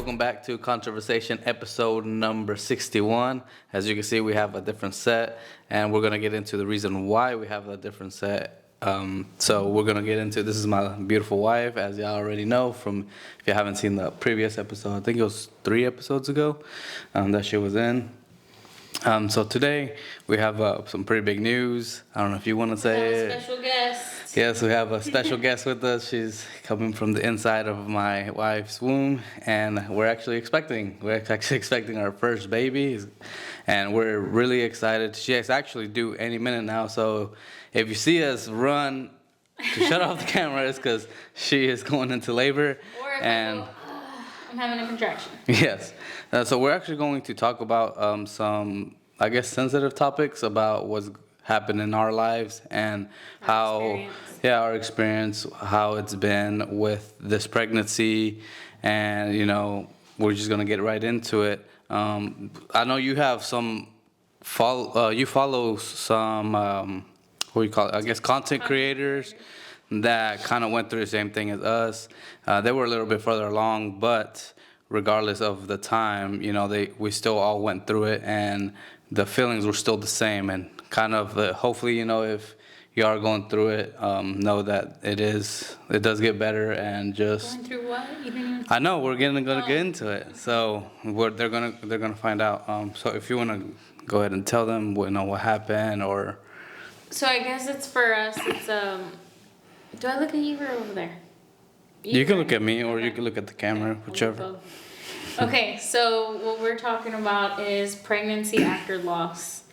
welcome back to Conversation episode number 61. As you can see, we have a different set, and we're going to get into the reason why we have a different set. So we're going to get into, this is my beautiful wife, as y'all already know from, if you haven't seen the previous episode, I think it was 3 episodes ago that she was in. So today we have some pretty big news. I don't know if you want to say it. Special guest. Yes, we have a special guest with us. She's coming from the inside of my wife's womb, and we're actually expecting our first baby, and we're really excited. She's actually due any minute now, so if you see us run to shut off the camera, it's because she is going into labor. Or if and I'm having a contraction. yes, so we're actually going to talk about some, I guess, sensitive topics about what's happened in our lives and our experience, how it's been with this pregnancy, and we're just gonna get right into it. I know you have some you follow some what do you call it? I guess content creators that kind of went through the same thing as us. They were a little bit further along, but regardless of the time, we still all went through it, and the feelings were still the same. And kind of hopefully, if you are going through it, know that it does get better. And just going through what? You didn't even... I know we're gonna get into it, so they're gonna find out. So if you wanna go ahead and tell them what happened, or So I guess it's for us. It's Do I look at you or over there? you can look at me, or Okay. you can look at the camera, Okay, whichever. Okay, so what we're talking about is pregnancy after loss.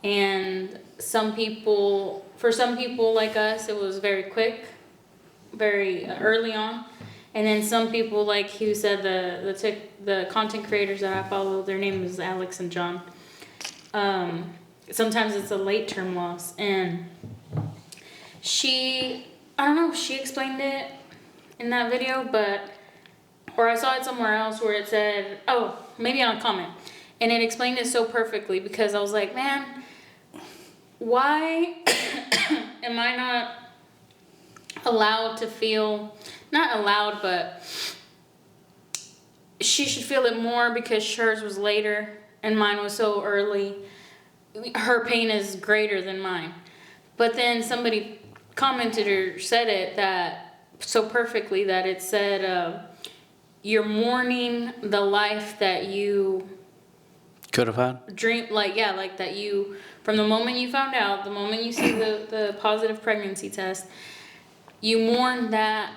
And for some people like us, it was very quick, very early on. And then some people, like Hugh said, the content creators that I follow, their name is Alex and John. Sometimes it's a late term loss. And she explained it in that video, or I saw it somewhere else where it said, maybe on a comment. And it explained it so perfectly, because I was like, man, why am I not allowed to feel, not allowed, but she should feel it more because hers was later and mine was so early. Her pain is greater than mine. But then somebody commented or said it that so perfectly, that it said, you're mourning the life that you Could have had. dream, like that you, from the moment you found out, the moment you see the positive pregnancy test, you mourn that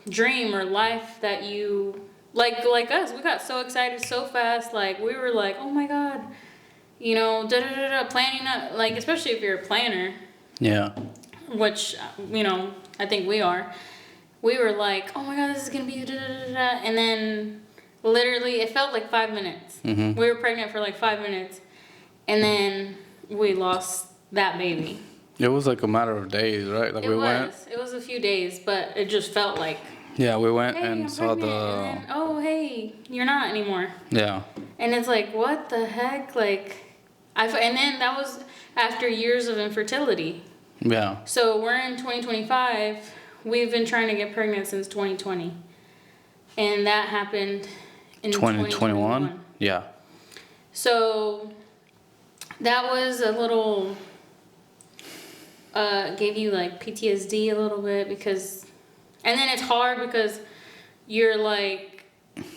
dream or life that you, like us, we got so excited so fast, like we were like, oh my God, planning, like, especially if you're a planner. Yeah. Which, I think we are. We were like, oh my God, this is going to be da-da-da-da. And then literally it felt like 5 minutes. Mm-hmm. We were pregnant for like 5 minutes. And then we lost that baby. It was like a matter of days, right? Like It was a few days, but it just felt like, Yeah, we went hey, and I'm saw pregnant. And then, oh, hey, you're not anymore. Yeah. And it's like, what the heck? Like, and then that was after years of infertility. Yeah. So we're in 2025. We've been trying to get pregnant since 2020. And that happened in 2021. Yeah. So that was a little, gave you like PTSD a little bit, because, and then it's hard because you're like,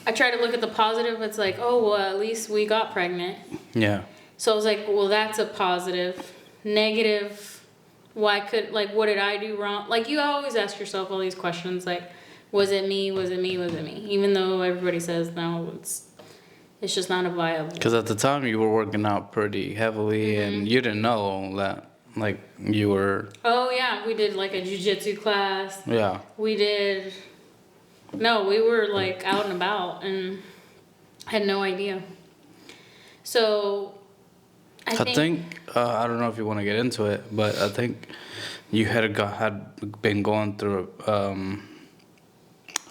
I try to look at the positive. It's like, oh, well, at least we got pregnant. Yeah. So I was like, well, that's a positive. Negative, what did I do wrong? Like, you always ask yourself all these questions, like, was it me? Was it me? Was it me? Even though everybody says, no, it's just not a viable. Because at the time you were working out pretty heavily, and you didn't know that, like, you were. Oh, yeah, we did, like, a jiu-jitsu class. Yeah. We were, like, out and about, and had no idea. So I think I don't know if you want to get into it, but I think you had been going through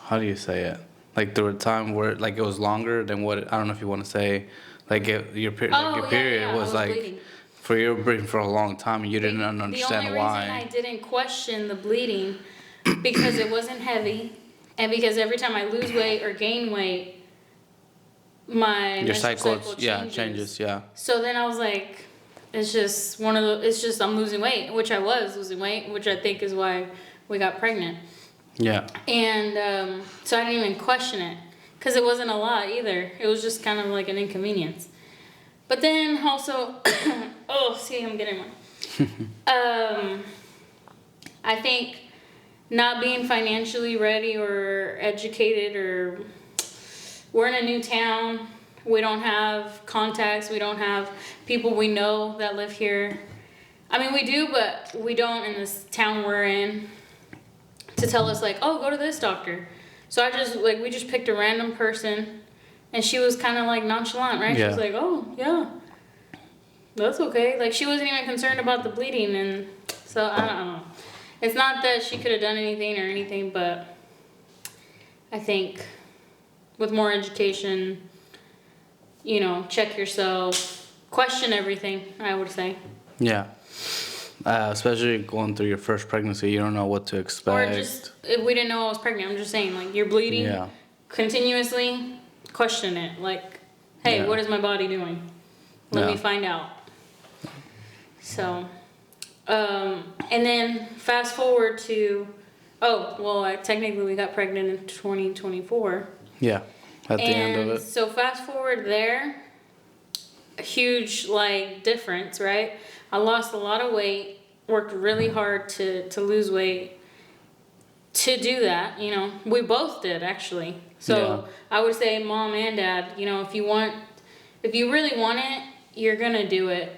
how do you say it? Like through a time where like it was longer than what, I don't know if you want to say, like your period was like bleeding. For your bleeding for a long time, and you didn't understand why. The only reason I didn't question the bleeding because it wasn't heavy, and because every time I lose weight or gain weight, my Your menstrual cycle, yeah, changes, yeah. So then I was like, it's just I'm losing weight, which I was losing weight, which I think is why we got pregnant. Yeah. And so I didn't even question it because it wasn't a lot either. It was just kind of like an inconvenience. But then also, oh, see, I'm getting one. I think not being financially ready or educated, or we're in a new town. We don't have contacts. We don't have people we know that live here. I mean, we do, but we don't in this town we're in to tell us like, oh, go to this doctor. So we just picked a random person, and she was kind of like nonchalant, right? Yeah. She was like, oh, yeah, that's okay. Like, she wasn't even concerned about the bleeding, and so I don't know. It's not that she could have done anything, but I think with more education, you know, check yourself, question everything, I would say. Yeah. Especially going through your first pregnancy, you don't know what to expect. Or just, if we didn't know I was pregnant, I'm just saying, like, you're bleeding continuously, question it. Like, hey, what is my body doing? Let me find out. So, and then fast forward to, technically we got pregnant in 2024. Yeah, at the end of it. So fast forward there, a huge like difference, right? I lost a lot of weight, worked really hard to lose weight to do that, you know. We both did actually. So I would say mom and dad, you know, if you really want it, you're gonna do it.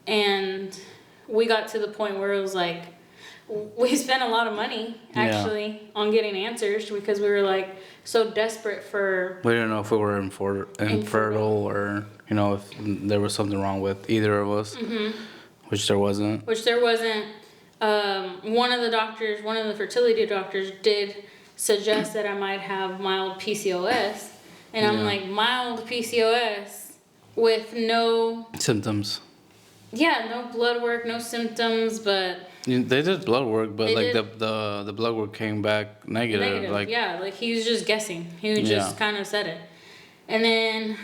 And we got to the point where it was like, we spent a lot of money actually on getting answers because we were like so desperate for. We didn't know if we were infertile or, you know, if there was something wrong with either of us, which there wasn't. One of the fertility doctors did suggest that I might have mild PCOS. And I'm like, mild PCOS with no symptoms. Yeah, no blood work, no symptoms, but they did blood work, but like the blood work came back negative. Like, yeah, like he was just guessing. He just kind of said it. And then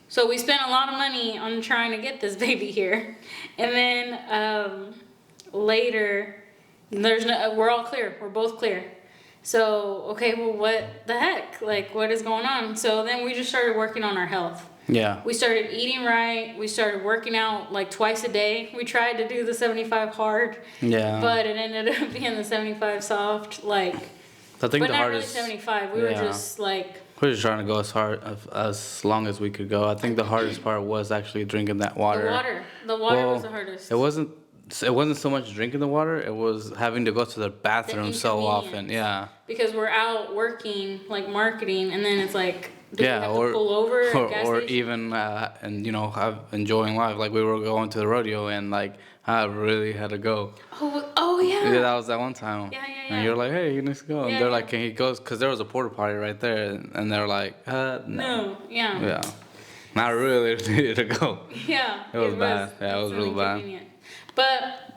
so we spent a lot of money on trying to get this baby here. And then later we're all clear. We're both clear. So, okay, well, what the heck? Like, what is going on? So then we just started working on our health. Yeah. We started eating right. We started working out like twice a day. We tried to do the 75 hard. Yeah. But it ended up being the 75 soft. Like, I think but the not hardest, really 75. We were just like. We were just trying to go as long as we could go. I think the hardest part was actually drinking that water. The water was the hardest. It wasn't so much drinking the water. It was having to go to the bathroom so often. Yeah. Because we're out working, like marketing, and then it's like. We have to pull over or even and you know enjoying life. Like we were going to the rodeo and like I really had to go. Oh yeah. Yeah, that was that one time. Yeah. And you're like, hey, he needs to go. And they're like, can he go? Because there was a porta potty right there, and they're like, no. Yeah. Yeah. Not really needed to go. Yeah. It was bad. Yeah, it was real bad. But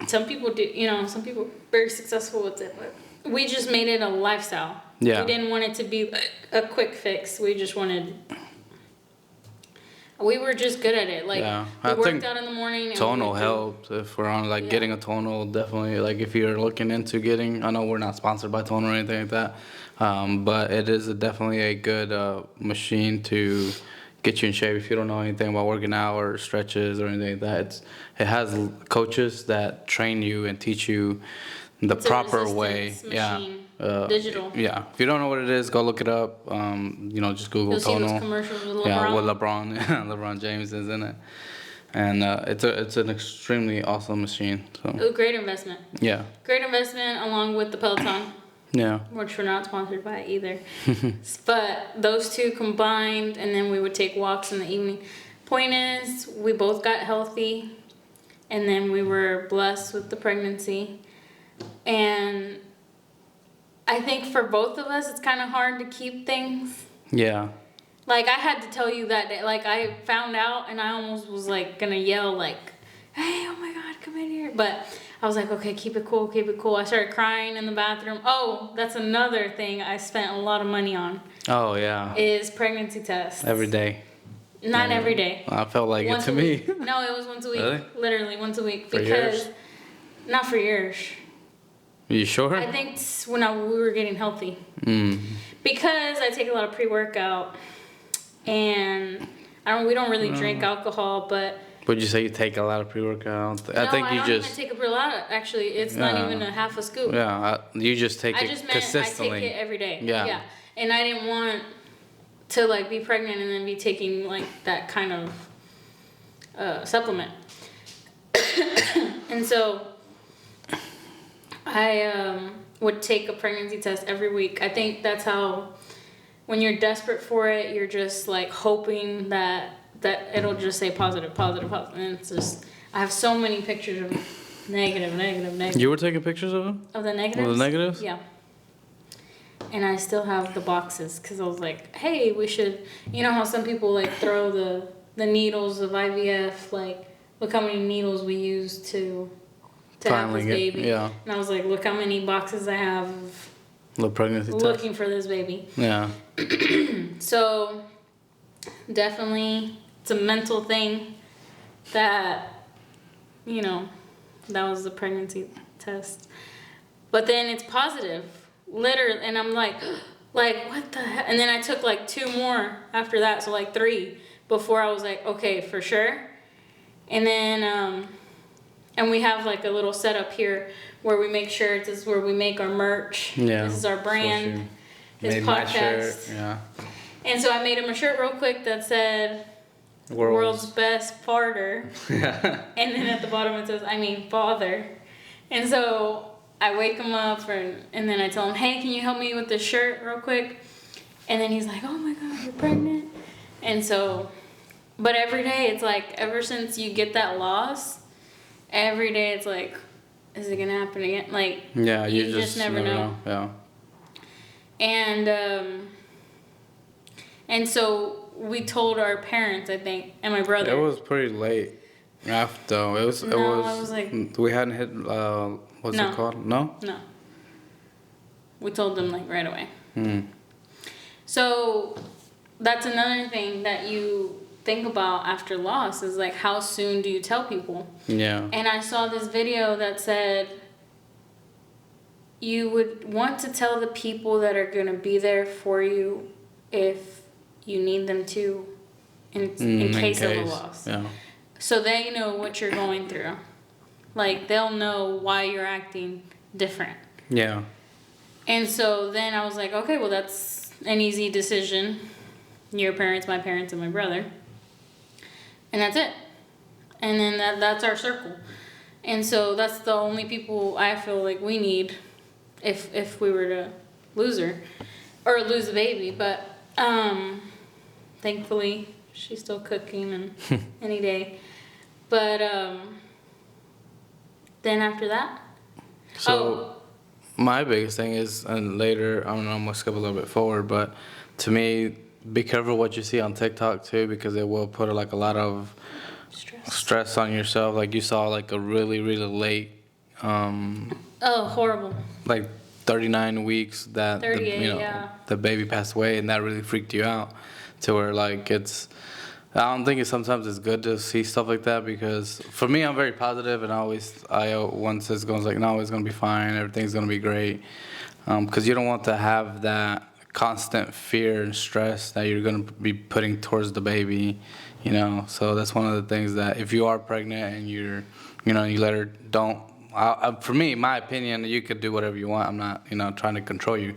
some people do. You know, some people are very successful with it, but we just made it a lifestyle. Yeah. We didn't want it to be a quick fix. We were just good at it. Like, we worked out in the morning. Tonal helped. If we're on, like, getting a tonal, definitely. Like, if you're looking into getting, I know we're not sponsored by Tonal or anything like that, but it is definitely a good machine to get you in shape if you don't know anything about working out or stretches or anything like that. It has coaches that train you and teach you the proper way. Machine. Digital. Yeah. If you don't know what it is, go look it up. You know, just Google Tonal. You'll see those commercials with LeBron. Yeah, with LeBron. LeBron James is in it. And it's an extremely awesome machine. So. A great investment. Yeah. Great investment along with the Peloton. Yeah. Which we're not sponsored by either. But those two combined, and then we would take walks in the evening. Point is, we both got healthy, and then we were blessed with the pregnancy. And I think for both of us, it's kind of hard to keep things. Yeah. Like, I had to tell you that day. Like, I found out, and I almost was, like, gonna yell, like, hey, oh my God, come in here. But I was like, okay, keep it cool. I started crying in the bathroom. Oh, that's another thing I spent a lot of money on. Oh yeah. is pregnancy tests. Every day. Not every day. I felt like Once it to a me. week. No, it was once a week. Really? Literally once a week. For Because yours? not for yours. You sure? I think when we were getting healthy. Mm. Because I take a lot of pre-workout and we don't really drink alcohol, but Would you say you take a lot of pre-workout? I no, think I you don't just even take a lot. Actually, it's not Yeah. even a half a scoop. you just take I it just meant consistently. I take it every day. Yeah. And I didn't want to like be pregnant and then be taking like that kind of supplement. And so I would take a pregnancy test every week. I think that's how, when you're desperate for it, you're just like hoping that it'll just say positive, positive, positive. And it's just, I have so many pictures of negative, negative, negative. You were taking pictures of them? Of the negatives? Of the negatives? Yeah. And I still have the boxes because I was like, hey, we should, you know how some people like throw the needles of IVF, like, look how many needles we use to have Finally this get- baby. yeah. And I was like, look how many boxes I have of The pregnancy test. looking for this baby. Yeah. So definitely it's a mental thing that, you know, that was the pregnancy test. But then it's positive, literally, and I'm like what the heck? And then I took like 2 more after that, so like 3 before I was like, okay, for sure. And then and we have like a little setup here where we make shirts. This is where we make our merch. Yeah. This is our So brand. she This made my shirt. podcast. Yeah. And so I made him a shirt real quick that said world's best farter. Yeah. And then at the bottom it says, father. And so I wake him up and then I tell him, hey, can you help me with this shirt real quick? And then he's like, oh my God, you're pregnant. And so, but every day it's like, ever since you get that loss, every day it's like, is it gonna happen again? Like, Yeah, you just never know. Yeah. And so we told our parents, I think, and my brother. It was pretty late after. It was. No, it was like- we hadn't hit. What's No. it called? No. No. We told them like right away. Hmm. So that's another thing that you think about after loss is like, how soon do you tell people? Yeah. And I saw this video that said you would want to tell the people that are going to be there for you if you need them to in case of a loss. Yeah. So they know what you're going through. Like, they'll know why you're acting different. Yeah. And so then I was like, okay, well, that's an easy decision. Your parents, my parents, and my brother. And that's it. And then that's our circle. And so that's the only people I feel like we need if we were to lose her. Or lose the baby. But thankfully, she's still cooking and any day. But then after that... So my biggest thing is, and later, I don't know, I'm gonna skip a little bit forward, but to me, be careful what you see on TikTok too, because it will put like a lot of stress on yourself. Like you saw like a really, really late, Oh, horrible. like 39 weeks that 38, yeah. the baby passed away, and that really freaked you out to where like I don't think sometimes it's good to see stuff like that, because for me, I'm very positive, and once it's going like, no, it's gonna be fine, everything's gonna be great, because you don't want to have that constant fear and stress that you're gonna be putting towards the baby, you know. So that's one of the things that if you are pregnant and you let her, for me, my opinion, you could do whatever you want. I'm not, trying to control you,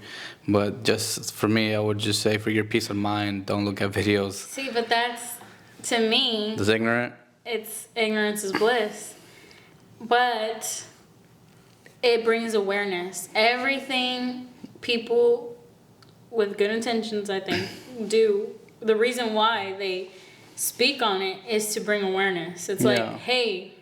but just for me, I would just say for your peace of mind, don't look at videos. See, but that's, to me, That's ignorant. it's ignorance is bliss. But it brings awareness. Everything people with good intentions, I think, do, the reason why they speak on it is to bring awareness. It's like, Yeah. hey,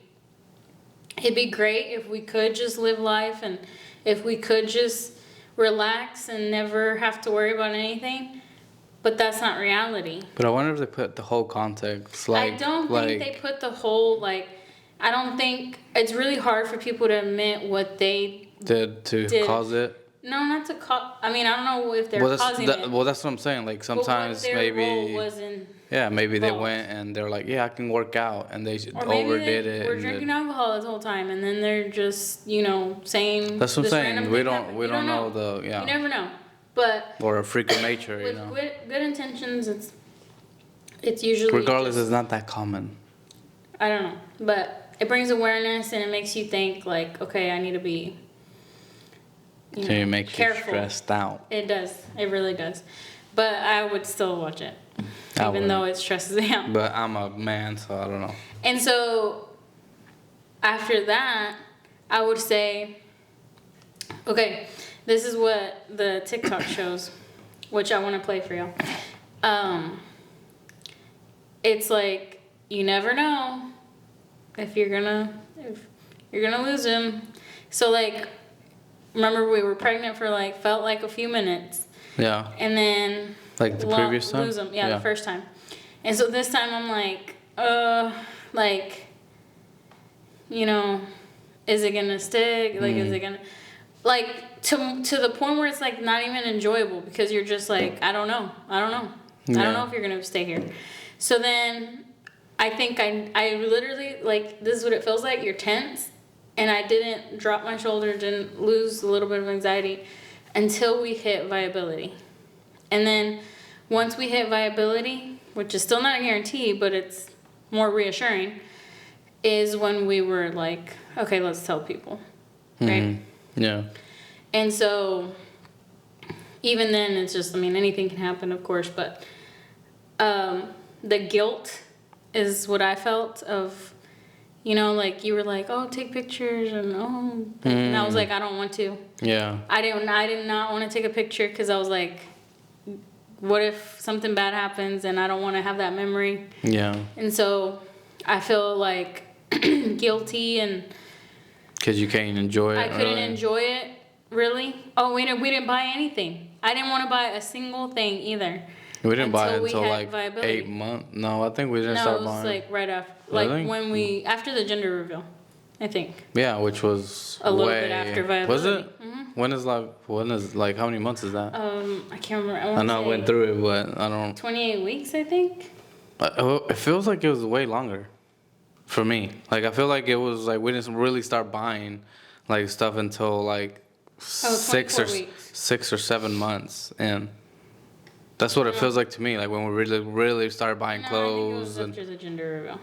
it'd be great if we could just live life and if we could just relax and never have to worry about anything. But that's not reality. But I wonder if they put the whole context. Like, I don't think they put the whole, I don't think, it's really hard for people to admit what they did to did. cause it. No, not to cause. I mean, I don't know if they're Well, causing it. well, that's what I'm saying. Like But what sometimes their role maybe, was in, yeah, maybe they involved. went and they're like, yeah, I can work out, and they or maybe overdid they it. were And drinking alcohol this whole time, and then they're just, saying. that's what I'm this saying. random We thing don't happened. we You don't know the You never know. But or a freak of nature, with good intentions, it's usually Regardless, just, it's not that common. I don't know, but it brings awareness and it makes you think like, okay, I need to be. So it makes you careful. stressed out. It does. It really does. But I would still watch it, I even though wouldn't. it stresses me out. But I'm a man, so I don't know. And so after that, I would say, okay, this is what the TikTok shows, which I want to play for y'all. It's like you never know if you're gonna lose him. So like, remember we were pregnant for felt like a few minutes, Yeah. and then Like the previous time? lose him. Yeah, the first time. And so this time I'm like, is it gonna stick? Like, is it gonna, to the point where it's like not even enjoyable because you're just like, I don't know. I don't know if you're gonna stay here. So then I think I literally, this is what it feels like. You're tense, and I didn't drop my shoulder, didn't lose a little bit of anxiety until we hit viability. And then once we hit viability, which is still not a guarantee, but it's more reassuring, is when we were like, okay, let's tell people, right? Mm-hmm. Yeah. And so even then, it's just, anything can happen, of course, but the guilt is what I felt of, you were like, oh, take pictures, and and I was like, I don't want to. Yeah. I did not want to take a picture because I was like, what if something bad happens and I don't want to have that memory? Yeah. And so I feel like guilty, and Because you can't enjoy it. I couldn't really. enjoy it, really. Oh, we didn't buy anything. I didn't want to buy a single thing either. We didn't buy it we until had like viability. 8 months. No, I think we didn't No, start it was buying. right after, Really? when after the gender reveal, I think. Yeah, which was A little way, bit after viability. Was it? When is how many months is that? I can't remember. I know I went through it, but I don't. 28 weeks, I think. It feels like it was way longer, for me. Like I feel like it was like we didn't really start buying, like stuff until like 24 weeks. 6 or 7 months, and that's what it feels like to me. Like when we really started buying No, I think it clothes was and after the gender reveal.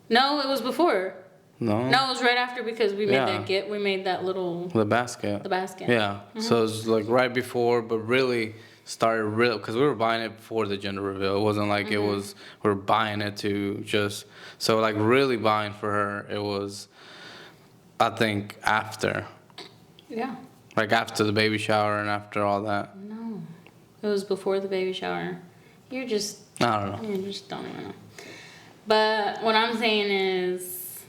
No, it was before. no, No, it was right after because we made Yeah. we made that little, the basket. the basket. Yeah, so it was like right before, but really started real because we were buying it before the gender reveal. It wasn't like it was we were buying it to just so like really buying for her. It was, I think, after, Yeah. like after the baby shower and after all that. No, it was before the baby shower. You just I don't know. don't even know. But what I'm saying is,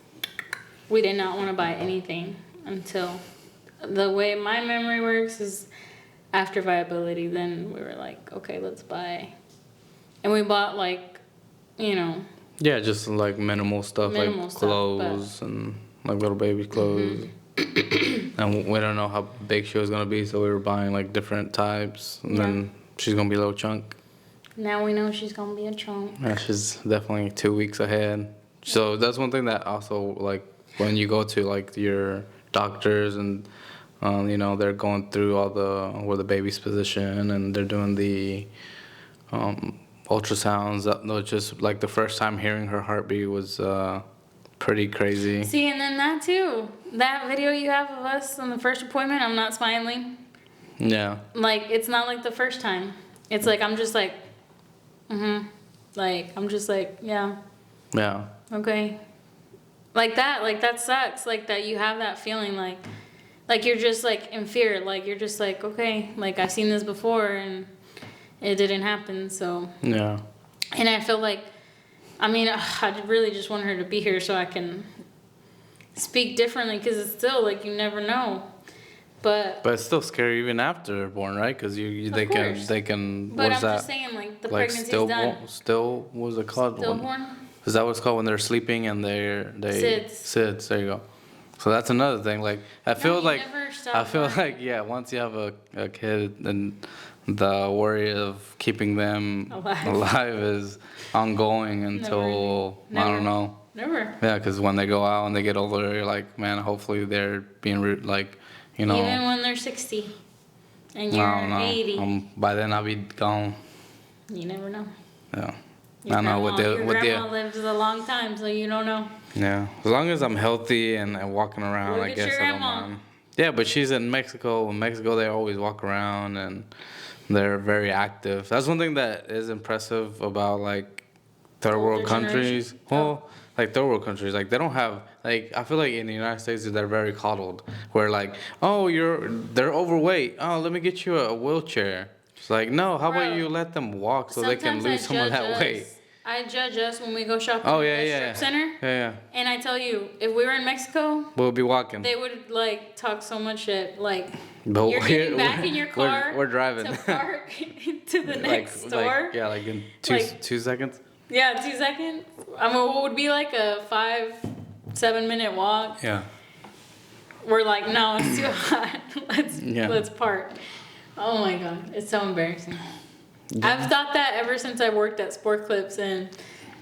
we did not want to buy anything until the way my memory works is after viability. Then we were like, okay, let's buy, and we bought Yeah, just like minimal stuff, Minimal like stuff, clothes and like little baby clothes. And we don't know how big she was gonna be, so we were buying like different types. And then she's gonna be a little chunk. Now we know she's gonna be a chunk. Yeah, she's definitely 2 weeks ahead. So that's one thing that also like when you go to like your doctors and they're going through all where the baby's position and they're doing the ultrasounds. That was just like the first time hearing her heartbeat was pretty crazy. See, and then that too. That video you have of us on the first appointment, I'm not smiling. Yeah. Like, it's not like the first time. It's like, I'm just like, Like, I'm just like, yeah, Yeah. okay. Like that sucks. Like that you have that feeling like you're just like in fear. Like you're just like, okay, like I've seen this before and it didn't happen. So, Yeah. and I feel like, I really just want her to be here so I can speak differently because it's still like you never know. But But it's still scary even after they're born, right? Because they course. can. but What's I'm that? just saying like the Like pregnancy's done. still what was it called? Stillborn. Is that what it's called when they're sleeping and they SIDS. SIDS. There you go. So that's another thing. Like I feel you like never stop I feel worrying. like yeah, once you have a kid, then the worry of keeping them Alive. is ongoing until I Never. don't know. Never. Yeah, because when they go out and they get older, you're like, man, hopefully they're being like, you know, Even when they're 60 and I you're don't know. 80, By then I'll be gone. you never know. Yeah. Your I know grandma, what they. grandma lives a long time, so you don't know. Yeah, as long as I'm healthy and walking around, Look I at guess your I don't grandma. mind. Yeah, but she's in Mexico. In Mexico, they always walk around and they're very active. That's one thing that is impressive about like third Older world countries. generation. Well, like third world countries, like they don't have like I feel like in the United States they're very coddled. Where like, oh, they're overweight. Oh, let me get you a wheelchair. It's like no, how Bro, about you let them walk so they can Sometimes lose some of that weight. I judge us when we go shopping Oh at yeah, the yeah, strip center. yeah. And I tell you, if we were in Mexico, We'll be walking. they would like talk so much shit. Like, But you're getting back in your car. We're driving. To park to the next store. yeah, like in Like- 2 seconds. Yeah, 2 seconds. I mean, what would be like a 5-7 minute walk? Yeah. We're like, no, it's too hot. Yeah. Let's park. Oh my god, it's so embarrassing. I've thought that ever since I worked at Sport Clips and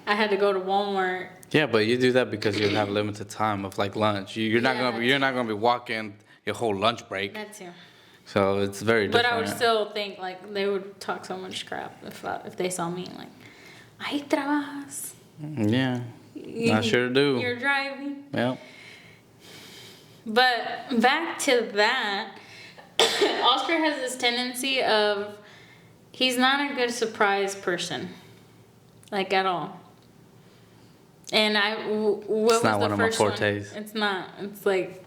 I had to go to Walmart. Yeah, but you do that because you have limited time of like lunch. You're not Yeah, you're not gonna be walking your whole lunch break. That too. So it's very But different. I would still think like they would talk so much crap if they saw me like, ahí trabajas. Yeah. I sure do. You're driving. Yeah. But back to that, Oscar has this tendency of he's not a good surprise person, like at all. And what It's not was one the of my first one? fortes. It's not. It's like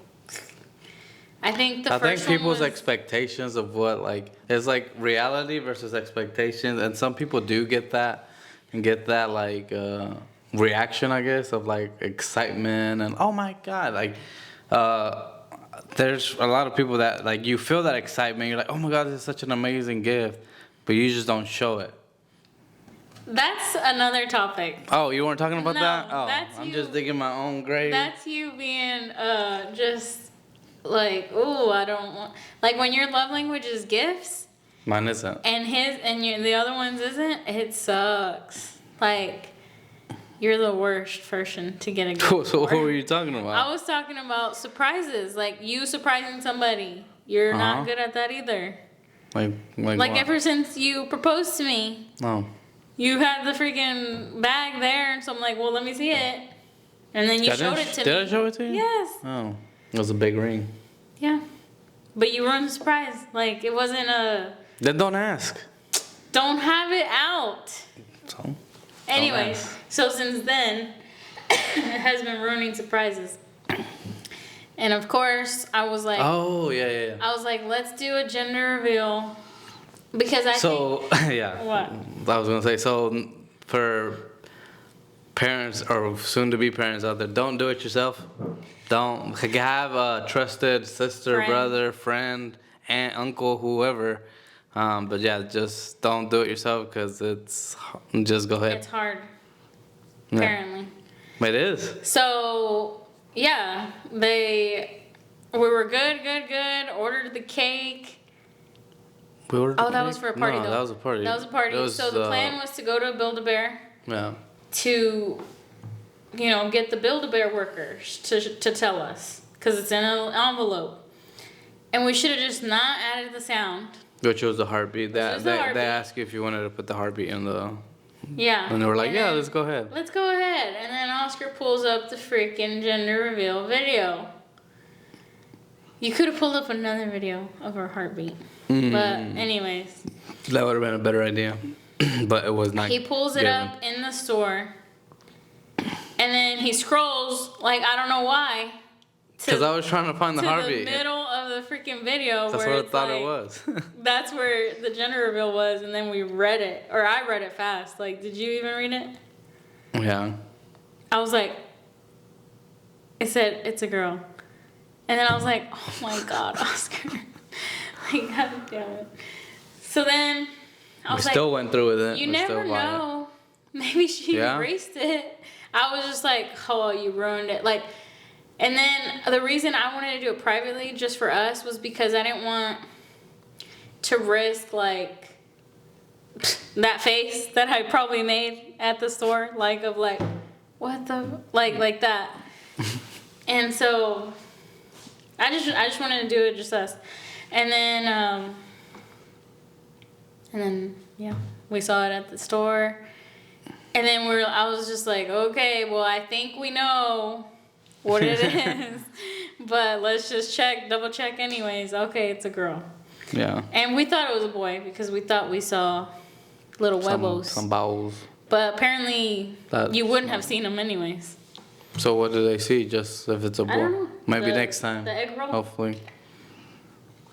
I think the I think first one people's was, expectations of what like it's like reality versus expectations, and some people do get that and get that like reaction, I guess, of like excitement and oh my god, like there's a lot of people that like you feel that excitement. You're like, oh my god, this is such an amazing gift, but you just don't show it. That's another topic. Oh, you weren't talking about No, that? Oh, that's I'm you- just digging my own grave. That's you being just like, ooh, I don't want, like when your love language is gifts Mine isn't. and the other ones isn't, it sucks. Like you're the worst person to get a gift. So what for. were you talking about? I was talking about surprises, like you surprising somebody. You're Uh-huh. not good at that either. like Like what? ever since you proposed to me, Oh. you had the freaking bag there, and so I'm like, well, let me see it. And then you showed it to me. Did I show it to you? Yes. Oh, it was a big ring. Yeah. But you ruined the surprise. Like, it wasn't a, Then don't ask. don't have it out. So. Anyways, ask. so since then, it has been ruining surprises. And of course, I was like, Oh yeah. I was like, let's do a gender reveal. Because I think, So yeah. What? I was gonna say so for parents or soon to be parents out there, don't do it yourself. Don't have a trusted sister, Friend. brother, friend, aunt, uncle, whoever. But yeah, just don't do it yourself because just go ahead. it's hard, Yeah. apparently. It is. So, yeah, we were good, ordered the cake. We ordered Oh, the that was cake? for a party, No, though. that was a party. That was a party. It was, So the plan was to go to Build-A-Bear Yeah. to, get the Build-A-Bear workers to tell us, because it's in an envelope. And we should have just not added the sound. Which was the heartbeat. was the heartbeat. They asked you if you wanted to put the heartbeat in the. Yeah. And they were like, And yeah, then- let's go ahead. Let's go ahead. And then Oscar pulls up the freaking gender reveal video. You could have pulled up another video of our heartbeat. Mm. But anyways, That would have been a better idea. But it was not. he pulls it given. up in the store. And then he scrolls, like, I don't know why. Because I was trying to find the to heartbeat. the middle of the freaking video. That's where what I it's thought like, it was. That's where the gender reveal was. And then we read it. Or I read it fast. Like, did you even read it? Yeah. I was like, it said, it's a girl. And then I was like, oh my God, Oscar. Like, God damn it. So then I We was like, still went through with it. you We never still bought it. know. Maybe she Yeah? erased it. I was just like, oh, you ruined it. Like, And then the reason I wanted to do it privately, just for us, was because I didn't want to risk like that face that I probably made at the store, like of like, what the like that. And so I just wanted to do it just us. And then yeah, we saw it at the store. And then I was just like, okay, well, I think we know what it is, but let's just double check anyways. Okay, it's a girl. Yeah. And we thought it was a boy because we thought we saw little huevos. Some bowels. But apparently you wouldn't have seen them anyways. So what do they see? Just if it's a boy? I don't know. Maybe next time. The egg roll? Hopefully.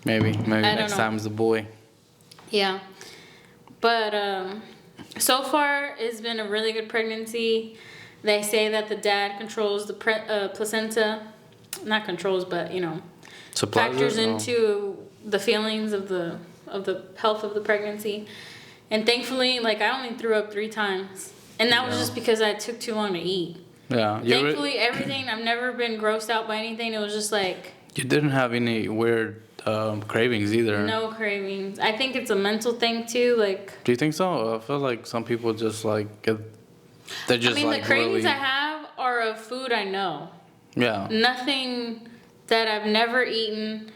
Maybe next time is a boy. Yeah. But so far it's been a really good pregnancy. They say that the dad controls the placenta. Not controls, but factors into the feelings of the health of the pregnancy. And thankfully, like, I only threw up 3 times. And that was just because I took too long to eat. Yeah. Thankfully, everything, I've never been grossed out by anything. It was just like... You didn't have any weird cravings either. No cravings. I think it's a mental thing, too. Like... Do you think so? I feel like some people just, like, they're just, the cravings I have are of food I know. Yeah. Nothing that I've never eaten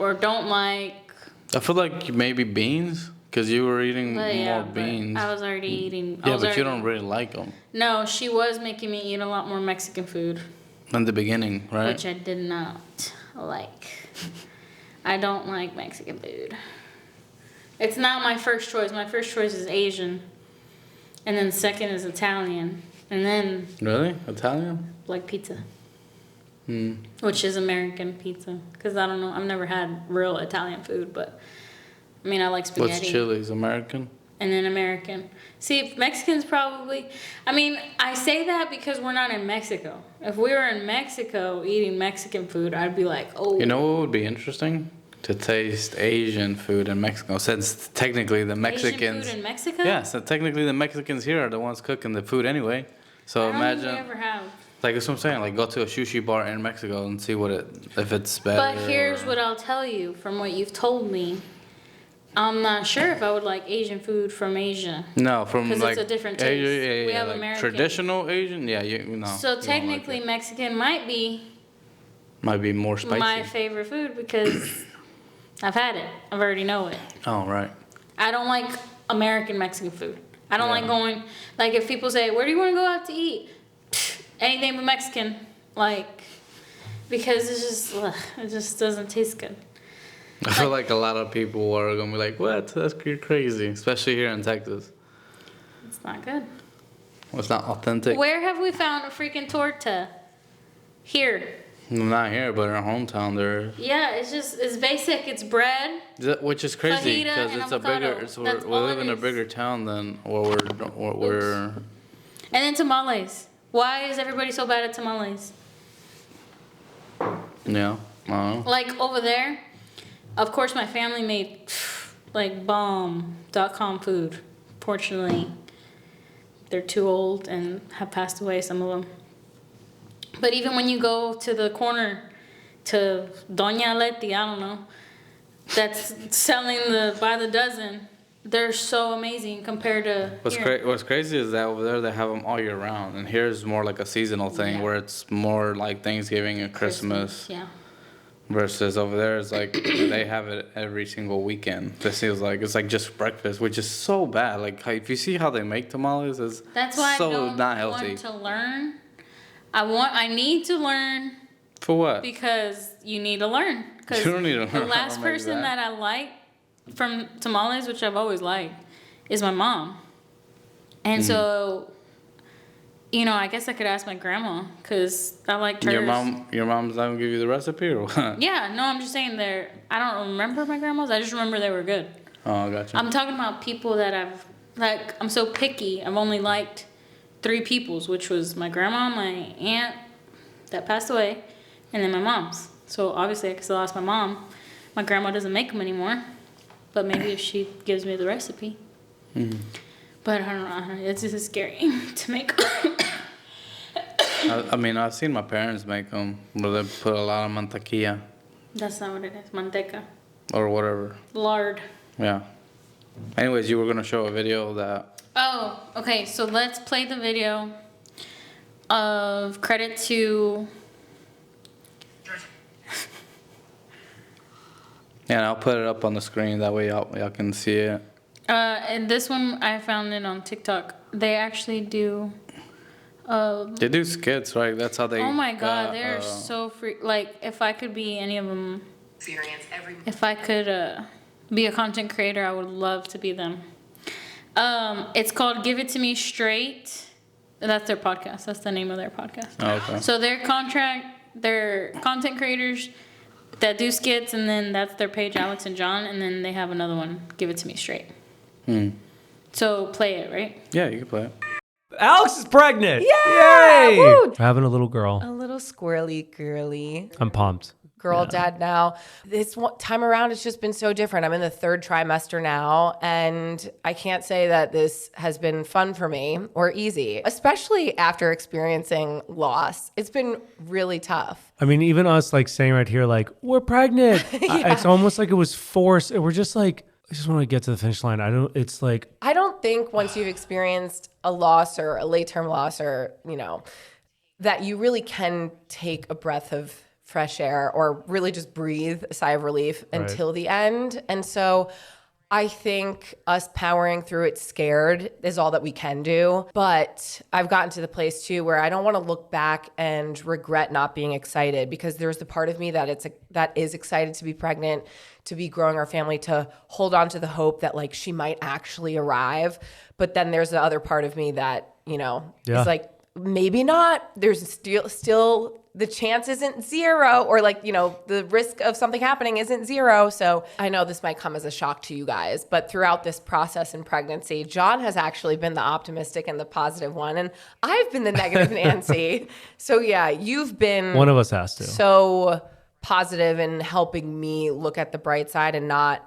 or don't like. I feel like maybe beans, because you were eating more beans. I was already eating. Yeah, but you don't really like them. No, she was making me eat a lot more Mexican food. In the beginning, right? Which I did not like. I don't like Mexican food. It's not my first choice. My first choice is Asian. And then second is Italian. And then... Really? Italian? Like pizza. Which is American pizza. Because I don't know, I've never had real Italian food, but I mean, I like spaghetti. What's Chili's? American? And then American. See, Mexicans probably, I mean, I say that because we're not in Mexico. If we were in Mexico eating Mexican food, I'd be like, oh. You know what would be interesting? To taste Asian food in Mexico, since technically the Mexicans... Asian food in Mexico? Yeah, so technically the Mexicans here are the ones cooking the food anyway. So I don't imagine... think we ever have. Like, that's what I'm saying. Like, go to a sushi bar in Mexico and see if it's better. But here's what I'll tell you from what you've told me. I'm not sure if I would like Asian food from Asia. No, from like... Because it's a different taste. Yeah, we have like American. Traditional Asian? Yeah, no. So technically Mexican might be more spicy. my favorite food because I've had it. I've already know it. Oh, right. I don't like American Mexican food. I don't like going... Like, if people say, where do you want to go out to eat? Anything but Mexican. Like... Because it's just... Ugh, it just doesn't taste good. I feel like a lot of people are going to be like, what? That's crazy. Especially here in Texas. It's not good. Well, it's not authentic. Where have we found a freaking torta? Here. Not here, but in our hometown there. Yeah, it's basic. It's bread. Which is crazy because it's avocado. we live in a bigger town than where we're. And then tamales. Why is everybody so bad at tamales? Yeah, I don't know. Like over there, of course my family made like bomb.com food. Fortunately, they're too old and have passed away, some of them. But even when you go to the corner to Doña Leti, I don't know, that's selling by the dozen, they're so amazing compared to here. What's crazy is that over there they have them all year round, and here's more like a seasonal thing where it's more like Thanksgiving and Christmas. Yeah. Versus over there, it's like they have it every single weekend. This feels like it's like just breakfast, which is so bad. Like if you see how they make tamales, that's why so I don't not healthy. want to learn. I need to learn. For what? Because you need to learn. You don't need to learn. The last person that I like from tamales, which I've always liked, is my mom. And so, I guess I could ask my grandma because I liked hers. Your mom's not gonna give you the recipe or what? Yeah, no, I'm just saying I don't remember my grandma's. I just remember they were good. Oh, gotcha. I'm talking about people that I'm so picky. I've only liked 3 people's, which was my grandma, my aunt that passed away, and then my mom's. So obviously I still ask my mom. My grandma doesn't make them anymore, but maybe if she gives me the recipe. But I don't know. It's just scary to make. I mean, I've seen my parents make them where they put a lot of mantequilla That's not what it is. Manteca. or whatever. Lard. Yeah. Anyways, you were gonna show a video that. Oh, okay. So let's play the video of credit to. Yeah, and I'll put it up on the screen. That way y'all can see it. And this one I found it on TikTok. They actually do. They do skits, right? That's how they. Oh my God, got, they're so free. Like, if I could be any of them, if I could be a content creator, I would love to be them. It's called Give It To Me Straight. That's their podcast. That's the name of their podcast. Oh, okay. So they're content creators that do skits, and then that's their page, Alex and John, and then they have another one, Give It To Me Straight. So play it, right? Yeah, you can play it. Alex is pregnant. Yeah! Yay! Woo! We're having a little girl. A little squirrely girly I'm pumped. girl dad now. This time around, it's just been so different. I'm in the 3rd trimester now, and I can't say that this has been fun for me or easy, especially after experiencing loss. It's been really tough. I mean, even us like saying right here, like, we're pregnant. It's almost like it was forced. We're just like, I just want to get to the finish line. It's like, I don't think once you've experienced a loss or a late-term loss or, that you really can take a breath of fresh air or really just breathe a sigh of relief until the end. And so I think us powering through it scared is all that we can do. But I've gotten to the place too where I don't want to look back and regret not being excited, because there's the part of me that is excited to be pregnant, to be growing our family, to hold on to the hope that like she might actually arrive. But then there's the other part of me that, is like, maybe not. There's still the chance isn't zero, or like, the risk of something happening isn't zero. So I know this might come as a shock to you guys, but throughout this process in pregnancy, John has actually been the optimistic and the positive one, and I've been the negative Nancy. So yeah, you've been one of us has to. so positive in helping me look at the bright side and not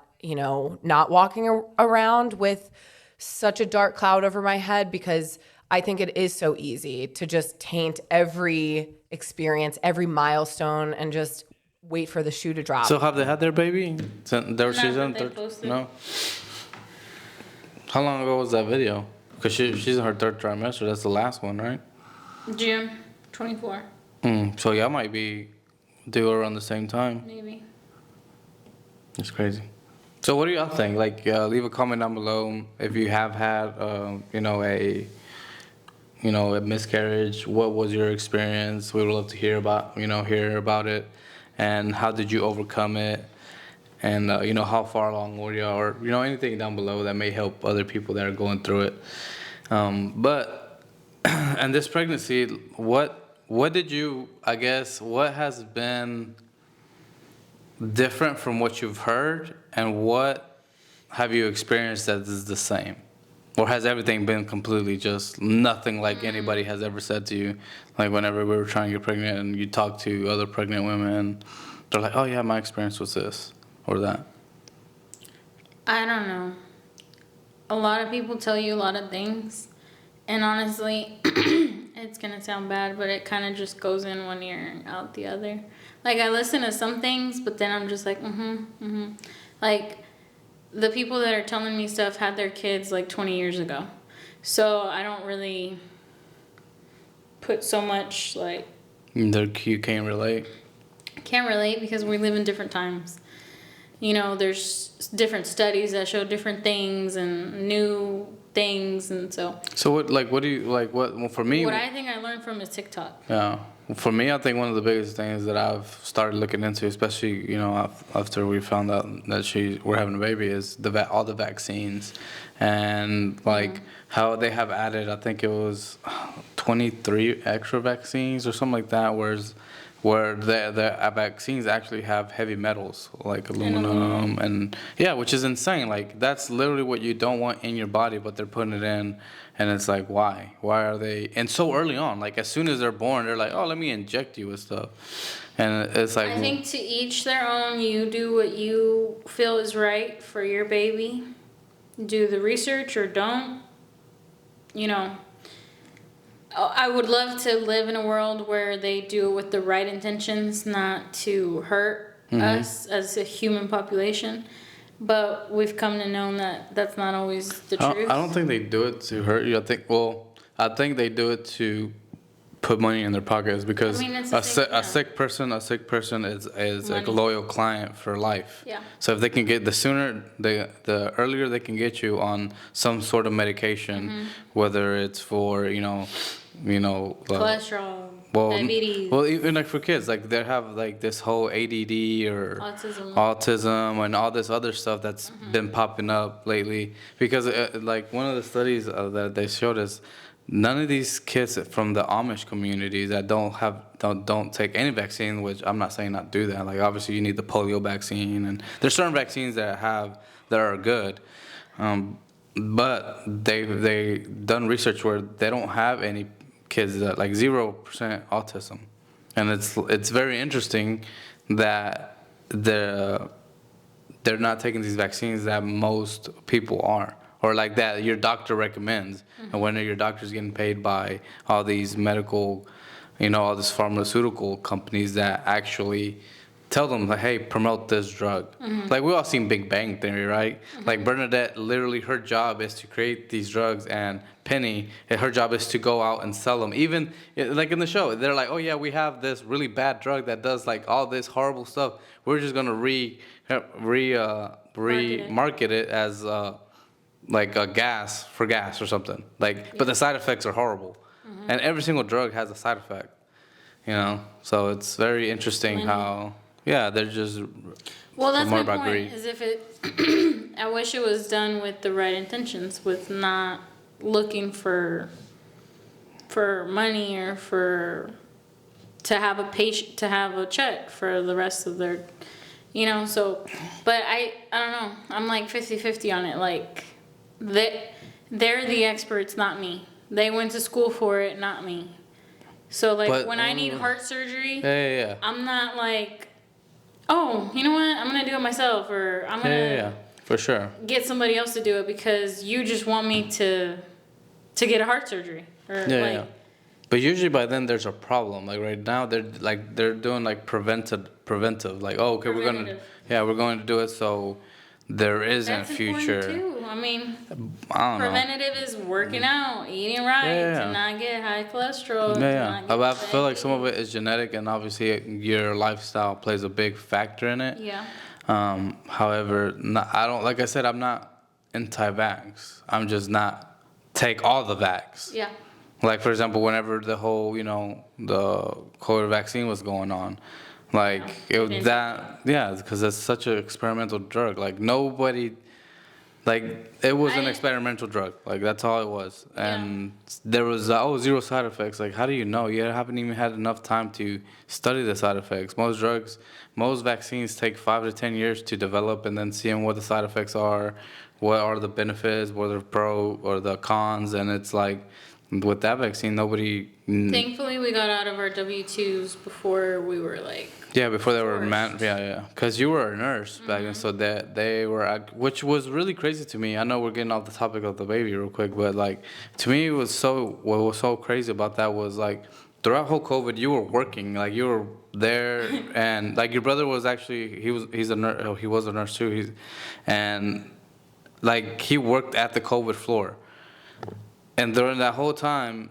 walking around with such a dark cloud over my head, because I think it is so easy to just taint every experience, every milestone, and just wait for the shoe to drop. So have they had their baby? She's in they posted. No. How long ago was that video? Because she's in her 3rd trimester. That's the last one, right? June 24, So y'all might be due around the same time. maybe. It's crazy. So what do y'all think? Like, leave a comment down below if you have had, a miscarriage. What was your experience? We would love to hear about it, and how did you overcome it, and how far along were you, or anything down below that may help other people that are going through it. But and this pregnancy, what did you? I guess what has been different from what you've heard, and what have you experienced that is the same? Or has everything been completely just nothing like anybody has ever said to you? Like whenever we were trying to get pregnant and you talk to other pregnant women, they're like, oh yeah, my experience was this or that. I don't know. A lot of people tell you a lot of things, and honestly, it's gonna sound bad, but it kind of just goes in one ear and out the other. Like, I listen to some things, but then I'm just like, Like, the people that are telling me stuff had their kids like 20 years ago. So I don't really put so much like... You can't relate? Can't relate because we live in different times. There's different studies that show different things and new things, and so... So what do you, like, well, for me... What I think I learned from is TikTok. Yeah. For me, I think one of the biggest things that I've started looking into, especially after we found out that we're having a baby, is all the vaccines, and like how they have added. I think it was 23 extra vaccines or something like that. Where the vaccines actually have heavy metals like aluminum and which is insane. Like that's literally what you don't want in your body, but they're putting it in. And it's like, why? Why are they? And so early on, like as soon as they're born, they're like, oh, let me inject you with stuff. And it's like... I think to each their own. You do what you feel is right for your baby. Do the research or don't. I would love to live in a world where they do it with the right intentions, not to hurt us as a human population. But we've come to know that that's not always the truth. I don't think they do it to hurt you. I think they do it to put money in their pockets because I mean, it's the same, a sick person is like a Money. loyal client for life. Yeah. So if they can get the earlier they can get you on some sort of medication, Mm-hmm. whether it's for Cholesterol, well, diabetes, well, even like for kids, like they have like this whole ADD or autism. and all this other stuff that's been popping up lately. Because like one of the studies that they showed us, none of these kids from the Amish community that don't take any vaccine, which I'm not saying not do that. Like obviously you need the polio vaccine, and there's certain vaccines that are good. But they done research where they don't have any kids that like 0% autism, and it's very interesting that they're not taking these vaccines that most people are, or like that your doctor recommends, and when your doctor's getting paid by all these medical, all these pharmaceutical companies that actually tell them like, hey, promote this drug. Like we all seen Big Bang Theory, right? Like Bernadette, literally her job is to create these drugs, and Penny, her job is to go out and sell them. Even like in the show, they're like, oh yeah, we have this really bad drug that does like all this horrible stuff. We're just gonna market it as like a gas or something. Like, but the side effects are horrible, and every single drug has a side effect. So it's very interesting how. Yeah, they're just. Well, that's more my about point. greed. Is if it, I wish it was done with the right intentions, with not looking for money or to have a check for the rest of their, So, but I don't know. I'm like 50-50 on it. Like, they're the experts, not me. They went to school for it, not me. So like But, when I need heart surgery, Yeah. I'm not like, oh, you know what? I'm gonna do it myself, or I'm gonna Yeah, for sure. get somebody else to do it because you just want me to get a heart surgery, or Yeah. But usually by then there's a problem. Like right now they're doing like preventive. Like, oh, okay, Preventative. we're going to do it so there isn't a That's future. important too. I mean, I don't know. preventative is working out, eating right, Yeah. to not get high cholesterol. to Yeah. not But get I feel like some of diabetes. it is genetic, and obviously your lifestyle plays a big factor in it. Yeah. However, I don't, like I said, I'm not anti-vax. I'm just not take all the vax. Yeah. Like, for example, whenever the whole, the COVID vaccine was going on, like, because it's such an experimental drug. Like, nobody, like, it was an experimental drug. Like, that's all it was. And there was, zero side effects. Like, how do you know? You haven't even had enough time to study the side effects. Most vaccines take 5 to 10 years to develop, and then seeing what the side effects are, what are the benefits, what are the pro or the cons, and it's like, with that vaccine, nobody. Thankfully, we got out of our W-2s before we were like. Yeah, before they were Forced. because you were a nurse back then, so that they were, which was really crazy to me. I know we're getting off the topic of the baby real quick, but like to me, what was so crazy about that was like throughout whole COVID, you were working, like you were there, and like your brother was actually he's a nurse, he was a nurse too, and like he worked at the COVID floor. And during that whole time,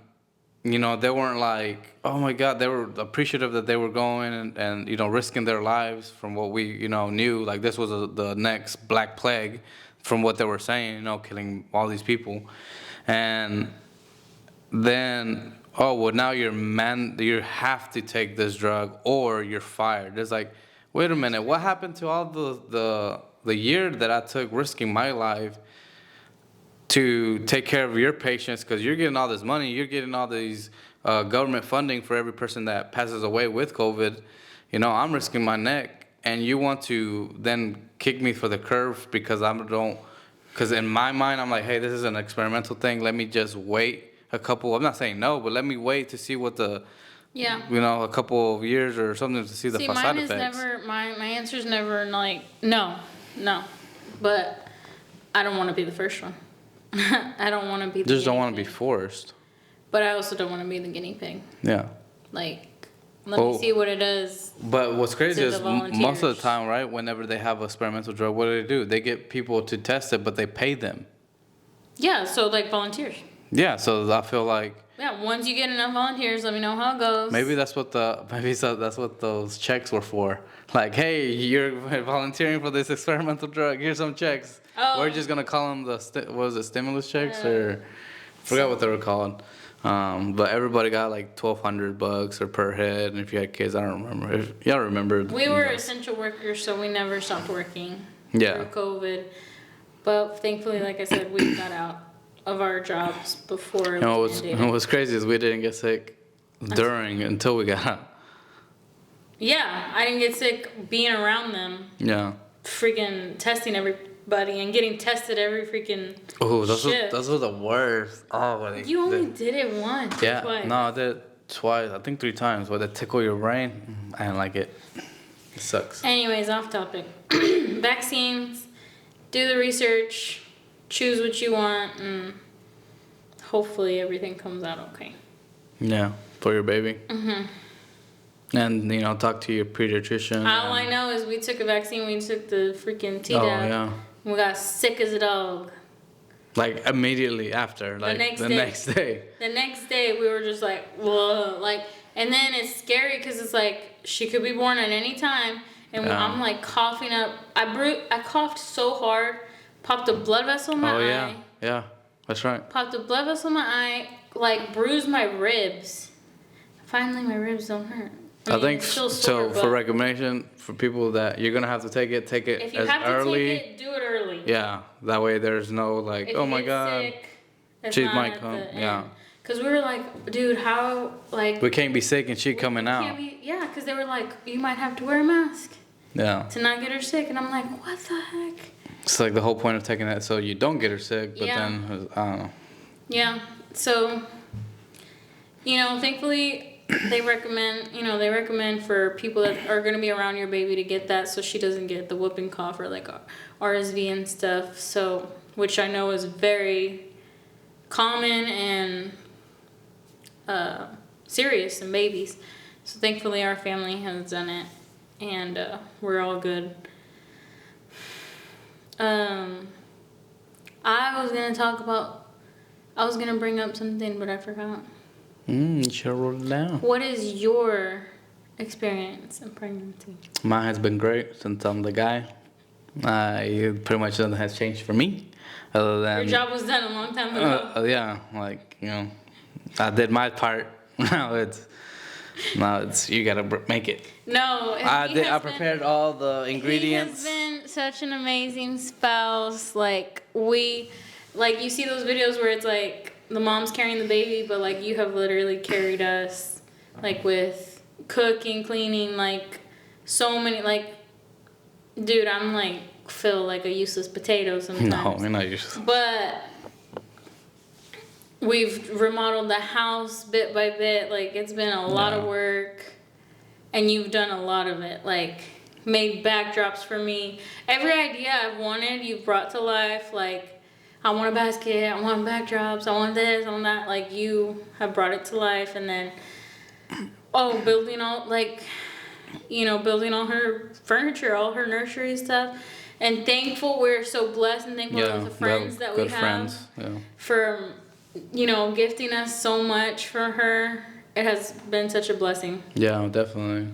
they weren't like, oh my God, they were appreciative that they were going and risking their lives from what we, knew. Like this was the next Black Plague from what they were saying, killing all these people. And then, oh, well, now you have to take this drug or you're fired. It's like, wait a minute, what happened to all the year that I took risking my life to take care of your patients, because you're getting all this money, you're getting all these government funding for every person that passes away with COVID. I'm risking my neck, and you want to then kick me for the curve because because in my mind, I'm like, hey, this is an experimental thing. Let me just wait I'm not saying no, but let me wait to see what a couple of years or something to see the side mine effects. is never, my answer's never like, no, but I don't want to be the first one. I don't want to be the Just don't guinea want to be pig. forced. But I also don't want to be the guinea pig. Yeah. Like, let me see what it does. But what's crazy To is the most of the volunteers. time, right? Whenever they have experimental drug, what do? They get people to test it, but they pay them. Yeah, so like volunteers. Yeah. So I feel like Yeah, once you get enough volunteers, let me know how it goes. maybe that's what that's what those checks were for. Like, hey, you're volunteering for this experimental drug. Here's some checks. Oh. We're just gonna call them what was it, stimulus checks or forgot what they were called. But everybody got like $1,200 or per head, and if you had kids, I don't remember. If y'all remember, We were essential workers, so we never stopped working Yeah. through COVID. But thankfully, like I said, we got out of our jobs before it And was mandated. what's crazy is we didn't get sick until we got out. Yeah, I didn't get sick being around them, Yeah. freaking testing everybody and getting tested every freaking Oh, shift. those were the worst. Oh, You only did it once. yeah. Twice. No, I did it twice. I think 3 times. Where they tickle your brain. I didn't like it. It sucks. Anyways, off topic. Vaccines. Do the research. Choose what you want, and hopefully everything comes out okay. Yeah, for your baby. And talk to your pediatrician. All I know is we took a vaccine. We took the freaking Tdap. Oh yeah. We got sick as a dog. Like immediately after, like next the day. next day. The next day, we were just like, whoa, like, and then it's scary because it's like she could be born at any time, and Yeah. I'm like coughing up. I coughed so hard, popped a blood vessel in my Oh eye, yeah, yeah, that's right. popped a blood vessel in my eye, like bruised my ribs. Finally, my ribs don't hurt. I mean, think it's still so. sore, For but recommendation for people that you're gonna have to take it if you as have to early. take it, do it early. Yeah, that way there's no like, If oh you my get god, sick, it's she not might at come, the yeah. end. Cause we were like, dude, how like we can't be sick and she coming can't out. be- yeah, because they were like, you might have to wear a mask Yeah, to not get her sick, and I'm like, what the heck? it's like the whole point of taking that so you don't get her sick. But Yeah. then I don't know. Yeah, so thankfully they recommend for people that are gonna be around your baby to get that so she doesn't get the whooping cough or like RSV and stuff. So which I know is very common and serious in babies. So thankfully our family has done it, and we're all good. I was gonna bring up something, but I forgot. You should roll it down. What is your experience in pregnancy? Mine has been great since I'm the guy. Pretty much nothing has changed for me, other than Your job was done a long time ago. yeah, like I did my part. Now it's you gotta make it. No, I prepared all the ingredients. He has been such an amazing spouse. Like you see those videos where it's like the mom's carrying the baby, but like you have literally carried us, like with cooking, cleaning, like so many. Like, dude, I'm like feel like a useless potato sometimes. No, you're not used. But we've remodeled the house bit by bit. Like, it's been a lot of Yeah. work, and you've done a lot of it. Like, made backdrops for me. Every idea I've wanted, you've brought to life. Like, I want a basket, I want backdrops, I want this, I want that. Like, you have brought it to life. And then, building all, building all her furniture, all her nursery stuff. And thankful, we're so blessed and thankful Yeah, with the friends that we good have friends. Yeah. for gifting us so much for her. It has been such a blessing. Yeah, definitely.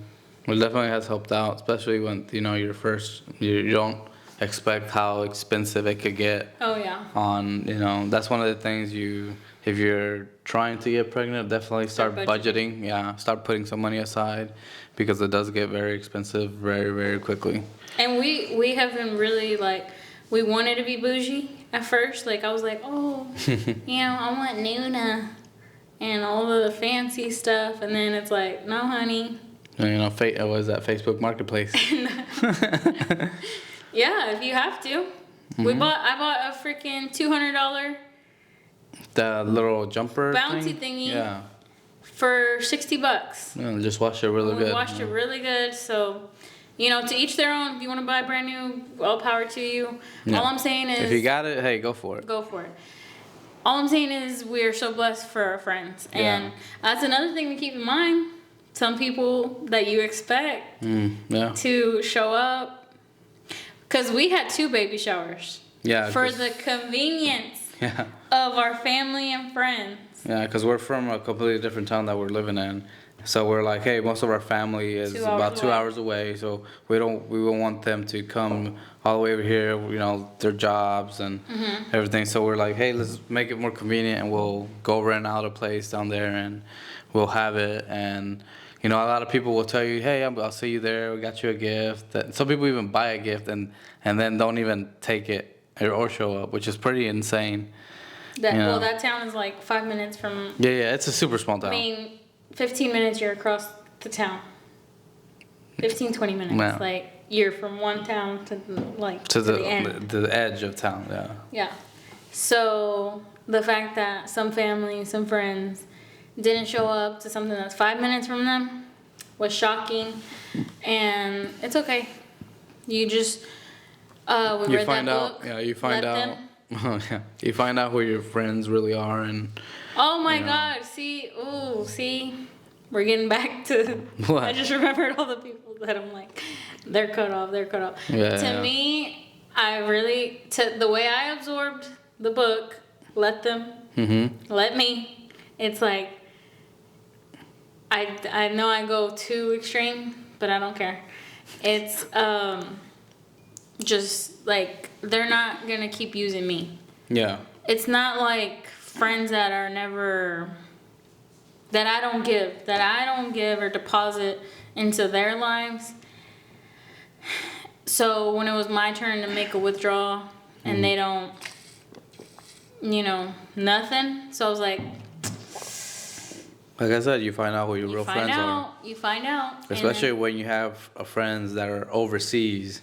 Well, definitely has helped out, especially when you're first. You don't expect how expensive it could get. Oh yeah. That's one of the things if you're trying to get pregnant, definitely start Start budgeting. Yeah, start putting some money aside because it does get very expensive very, very quickly. And we have been really we wanted to be bougie at first. Like, I was like, I want Nuna and all the fancy stuff. And then it's like, no, honey. And, was that Facebook Marketplace? Yeah, if you have to. I bought a freaking $200 The little jumper bouncy thing? thingy Yeah. for $60. Yeah, just washed it really We good. washed it really good. So, to each their own. If you want to buy brand new, all power to you. Yeah. All I'm saying is, If you got it, hey, go for it. go for it. all I'm saying is we're so blessed for our friends. Yeah. And that's another thing to keep in mind. Some people that you expect Yeah. to show up, because we had 2 baby showers. Yeah. For 'cause- the convenience Yeah. of our family and friends. Yeah, because we're from a completely different town that we're living in. So we're like, hey, most of our family is 2 hours about 2 away. hours away. So we don't want them to come all the way over here, you know, their jobs and Mm-hmm. everything. So we're like, hey, let's make it more convenient and we'll go rent out a place down there and we'll have it. And, you know, a lot of people will tell you, hey, I'll see you there. We got you a gift. And some people even buy a gift and then don't even take it or show up, which is pretty insane. That, Yeah. Well, that town is like 5 minutes from, Yeah, it's a super small town. I mean, 15 minutes you're across the town. 15, 20 minutes. Yeah. Like, you're from one town to the, like, to the end. the edge of town, yeah. Yeah. So the fact that some family, some friends didn't show up to something that's 5 minutes from them was shocking. And it's okay. You just, we You read find that out, book. yeah, you find let out, them- yeah, you find out who your friends really are, and Oh my Yeah. God! See, we're getting back to. What? I just remembered all the people that I'm like, they're cut off. Yeah, To yeah. me, I really the way I absorbed the book. Let them. Let me. It's like. I know I go too extreme, but I don't care. It's just like they're not gonna keep using me. yeah, It's not like friends that are never that I don't give or deposit into their lives. So when it was my turn to make a withdrawal and they don't, you know, nothing. So I was like, like I said, you find out who your real friends are, you find out. And especially then- when you have friends that are overseas,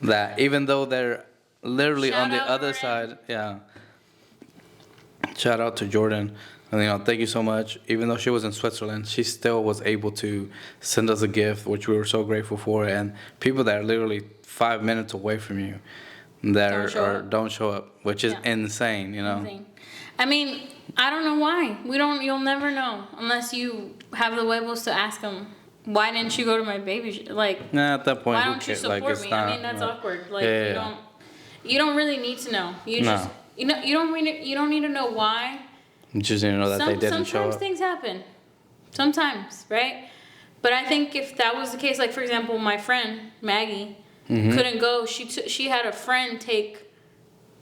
that even though they're literally Shout on the out other Jordan. side, yeah. Shout out to Jordan. And, you know, thank you so much. Even though she was in Switzerland, she still was able to send us a gift, which we were so grateful for. And people that are literally 5 minutes away from you that don't show up, which is Yeah. insane, you know? thing. I mean, I don't know why. You'll never know unless you have the huevos to ask them, why didn't you go to my baby? Like, Nah, at that point, why who don't you cares? support Like, it's me? not, I mean, that's awkward. Like, Yeah, you yeah. you don't really need to know. You No. just, you don't need to know why. You just didn't know that they didn't show Sometimes up. things happen. Sometimes, right? But I think if that was the case, like for example, my friend Maggie Mm-hmm. couldn't go. She had a friend take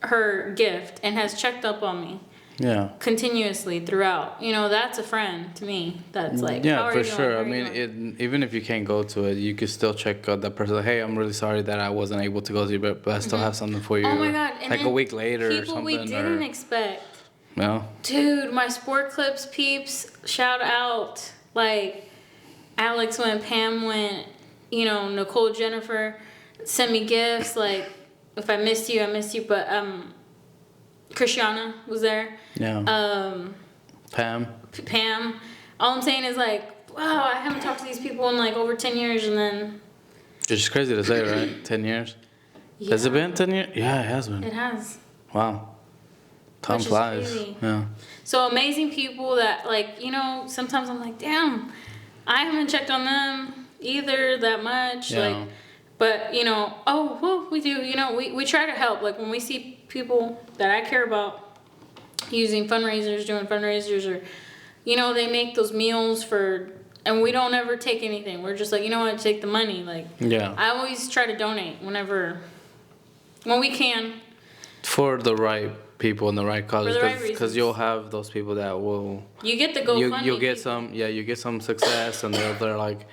her gift and has checked up on me Yeah. continuously throughout. You know, that's a friend to me. That's like, how Yeah, are for you doing? sure. How I are you mean, doing? even if you can't go to it, you could still check out that person. Like, hey, I'm really sorry that I wasn't able to go to you, but I still have something for you. Oh my Or, God! And like a then week later or people something. we didn't or, expect. no. Dude, my Sport Clips peeps, shout out. Like, Alex went, Pam went, you know, Nicole, Jennifer sent me gifts. Like, if I missed you, I missed you. But, Christiana was there. Yeah. Pam. Pam. All I'm saying is, like, wow, I haven't talked to these people in, like, over 10 years. And then, It's just crazy to say, right? 10 years. yeah, Has it been 10 years? Yeah, it has been. It has. Wow. Time Which is flies. crazy. Yeah. So amazing people that, like, you know, sometimes I'm like, damn, I haven't checked on them either that much. Yeah. Like, but, you know, we do, you know, we try to help. Like, when we see people that I care about using fundraisers, doing fundraisers, or, you know, they make those meals for, and we don't ever take anything. We're just like, you know what, take the money. Like, Yeah. I always try to donate when we can. For the right people and the right causes. the right Because reasons. you'll have those people that will. You get the GoFundMe. You'll get people. you get some success, and they're like,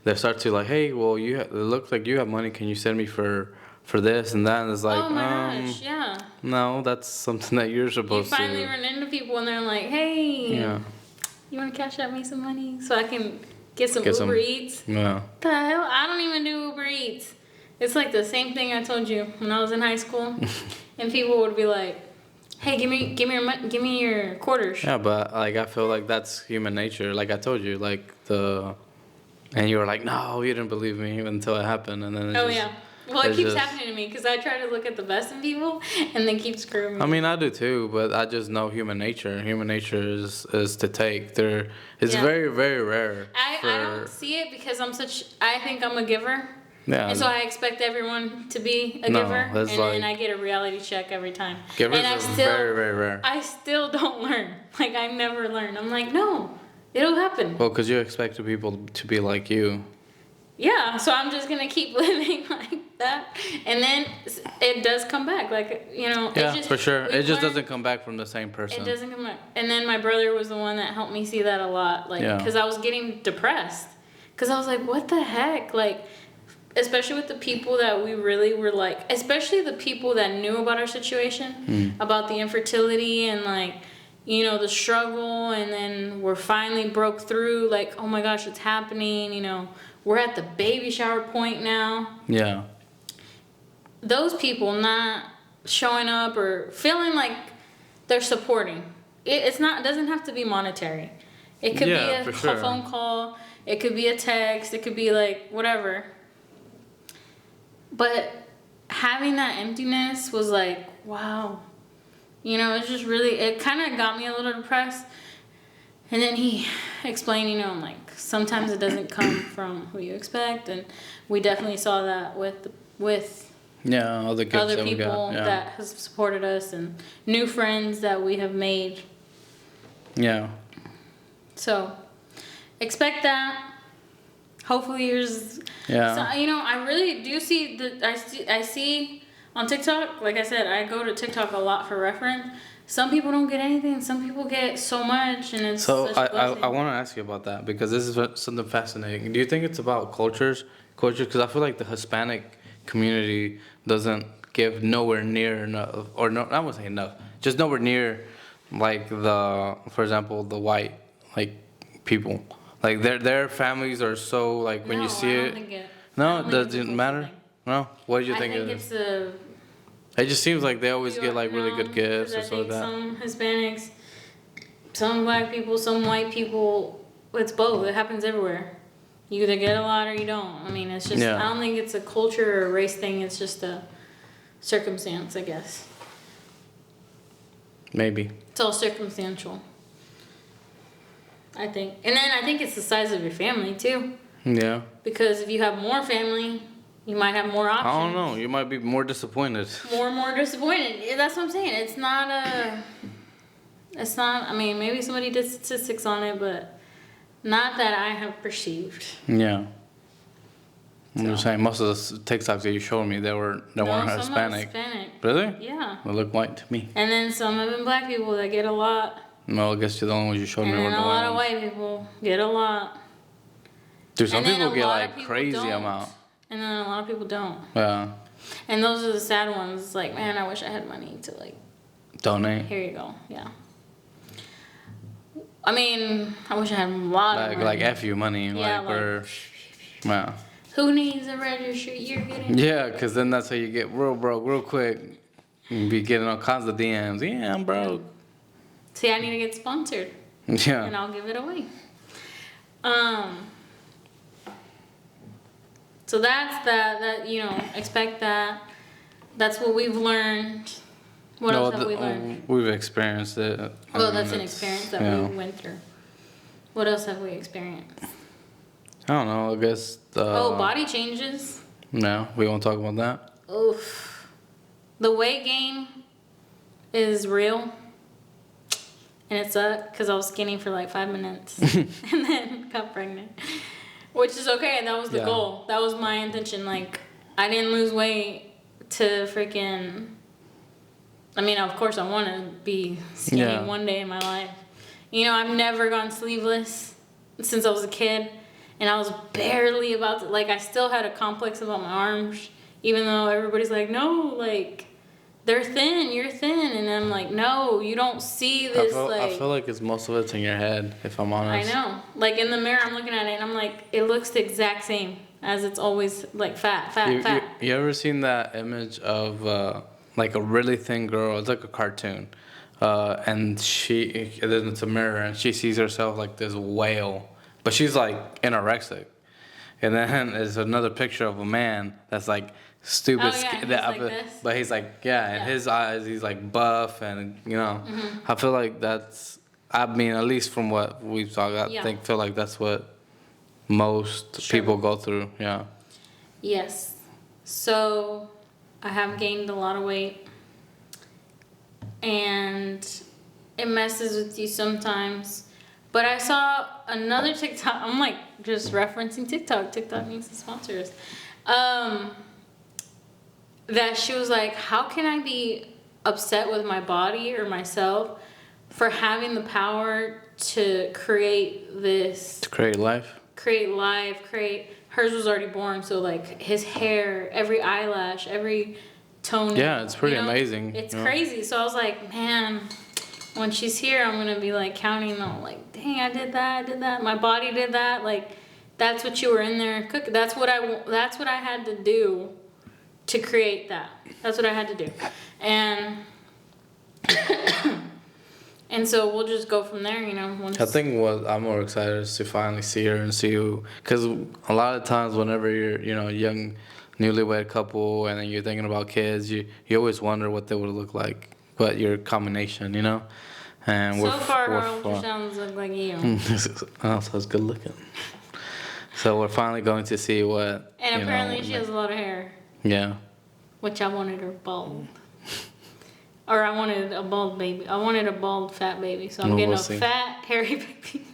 they start to like, hey, well, it looks like you have money. Can you send me for this and that? And it's like, Oh my gosh, yeah. no, that's something that you're You supposed finally to. run into people and they're like, hey, Yeah, you want to cash out me some money so I can get some Get Uber some- Eats? yeah, The hell? I don't even do Uber Eats. It's like the same thing I told you when I was in high school. And people would be like, hey, give me your quarters. yeah. But like, I feel like that's human nature. Like I told you, and you were like, no, you didn't believe me until it happened, and then it's Oh, just, yeah. Well, it It's keeps just- happening to me because I try to look at the best in people and they keep screwing me. I mean, I do too, but I just know human nature. Human nature is to take. It's Yeah. very, very rare. I don't see it because I think I'm a giver. Yeah. And so I expect everyone to be a No, giver. And it's then like- I get a reality check every time. Givers and I are still, very, very rare. I still don't learn. Like, I never learn. I'm like, no, it'll happen. Well, because you expect the people to be like you. Yeah, so I'm just gonna keep living like that, and then it does come back. Like, you know, Yeah, it just, for sure. we've It just learned- doesn't come back from the same person. It doesn't come back. And then my brother was the one that helped me see that a lot, like, Yeah. because I was getting depressed, because I was like, what the heck, like, especially with the people that we really were like, especially the people that knew about our situation, about the infertility and like, you know, the struggle, and then we're finally broke through, like, oh my gosh, it's happening, you know, we're at the baby shower point now. Yeah. Those people not showing up or feeling like they're supporting. It doesn't have to be monetary. It could Yeah, be for sure. a phone call, it could be a text, it could be like whatever. But having that emptiness was like, wow. You know, it's just really, it kind of got me a little depressed. And then he explained, you know, like, sometimes it doesn't come from who you expect. And we definitely saw that with Yeah, other kids other that we people got. Yeah. that has supported us and new friends that we have made. Yeah. So expect that. Hopefully yours. Yeah. So, you know, I really do see I see on TikTok, like I said, I go to TikTok a lot for reference. Some people don't get anything. Some people get so much, and it's So such a blessing. I want to ask you about that because this is something fascinating. Do you think it's about culture? Because I feel like the Hispanic community doesn't give nowhere near enough, or no, I won't say enough, just nowhere near, like for example, the white people. Like their families are so like when you see I don't it. think it. No, I it don't think it's a doesn't matter. thing. No, what do you I think think it is? it's a. It just seems like they always get like really good gifts or I something like think that. some Hispanics, some black people, some white people. It's both. It happens everywhere. You either get a lot or you don't. I mean, it's just. Yeah. I don't think it's a culture or a race thing. It's just a circumstance, I guess. Maybe. It's all circumstantial. I think, and then I think it's the size of your family too. Yeah. Because if you have more family, you might have more options. I don't know. You might be more disappointed. More and more disappointed. Yeah, that's what I'm saying. It's not, I mean, maybe somebody did statistics on it, but not that I have perceived. Yeah. I'm just So. saying, most of the TikToks that you showed me, they weren't Some Hispanic. are Hispanic. Really? Yeah. They look white to me. And then some of them black people that get a lot. No, I guess the only ones you showed And me were then the a lot white of ones. white people get a lot. Dude, some And then people a get lot of like people crazy don't. amount. And then a lot of people don't. Yeah. And those are the sad ones. It's like, man, I wish I had money to like, Donate. here you go. Yeah. I mean, I wish I had a lot of money. Like F you money. Yeah, like, or, yeah. Who needs a register? You're getting. Yeah, because then that's how you get real broke real quick. You be getting all kinds of DMs. Yeah, I'm broke. See, I need to get sponsored, and Yeah. I'll give it away. So that's that you know, expect that. That's what we've learned. What No, else have we learned? We've experienced it. I Oh, mean, that's an it's- experience that yeah. we went through. What else have we experienced? I don't know. I guess the. Oh, body changes. No, we won't talk about that. Oof. The weight gain is real. And it sucked because I was skinny for like 5 minutes and then got pregnant. Which is okay. That was the Yeah. goal. That was my intention. Like, I didn't lose weight to freaking. I mean, of course, I want to be skinny Yeah. one day in my life. You know, I've never gone sleeveless since I was a kid. And I was barely about to, like, I still had a complex about my arms, even though everybody's like, no, like, they're thin, you're thin. And I'm like, no, you don't see this, I feel like it's most of it's in your head, if I'm I honest. know. Like, in the mirror, I'm looking at it, and I'm like, it looks the exact same as it's always, like, fat. You ever seen that image of like a really thin girl? It's like a cartoon, and then it's a mirror, and she sees herself like this whale, but she's like anorexic. And then there's another picture of a man that's like stupid. Oh, yeah, he's that like this? But he's like, yeah, in Yeah. his eyes, he's like buff, and I feel like that's. I mean, at least from what we've talked, I Yeah. feel like that's what most Sure. people go through. Yeah. Yes. So I have gained a lot of weight, and it messes with you sometimes. But I saw another TikTok. I'm like just referencing TikTok. TikTok needs to sponsor us. That she was like, how can I be upset with my body or myself for having the power to create this, To create life. create life, create. Hers was already born, so like his hair, every eyelash, every toenail. Yeah, it's pretty amazing, It's you know? crazy. So I was like, man, when she's here, I'm gonna be like counting them, like, dang, I did that, my body did that, like, that's what you were in there cooking. That's what I had to do to create that. That's what I had to do, and and so we'll just go from there, Once, I think what I'm more excited is to finally see her and see who, because a lot of times whenever you're, young, newlywed couple, and then you're thinking about kids, you always wonder what they would look like, but your combination, And so far we're our ultrasounds look like you. Oh, so it's good looking. So we're finally going to see what. And apparently she has a lot of hair, Yeah. which I wanted her bald. Or I wanted a bald baby. I wanted a bald fat baby. So I'm Well, getting we'll a see. fat, hairy baby.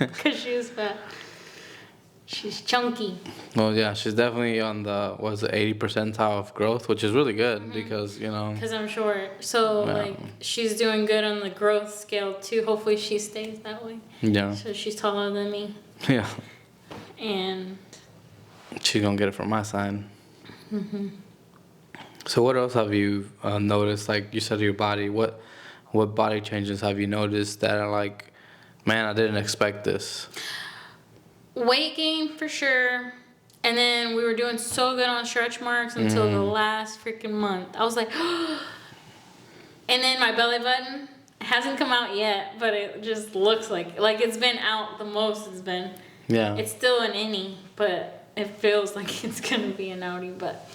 Because she is fat. She's chunky. Well, yeah, she's definitely on the 80 percentile of growth, which is really good because Because I'm short. So, Yeah. she's doing good on the growth scale, too. Hopefully she stays that way. Yeah. So she's taller than me. Yeah. And She's gonna get it from my side. So what else have you noticed? Like you said, your body. What body changes have you noticed that are like, man, I didn't expect this. weight gain for sure. And then we were doing so good on stretch marks until the last freaking month. I was like, and then my belly button hasn't come out yet, but it just looks like it's been out the most it's been. Yeah. It's still an innie, but it feels like it's gonna be an outie. But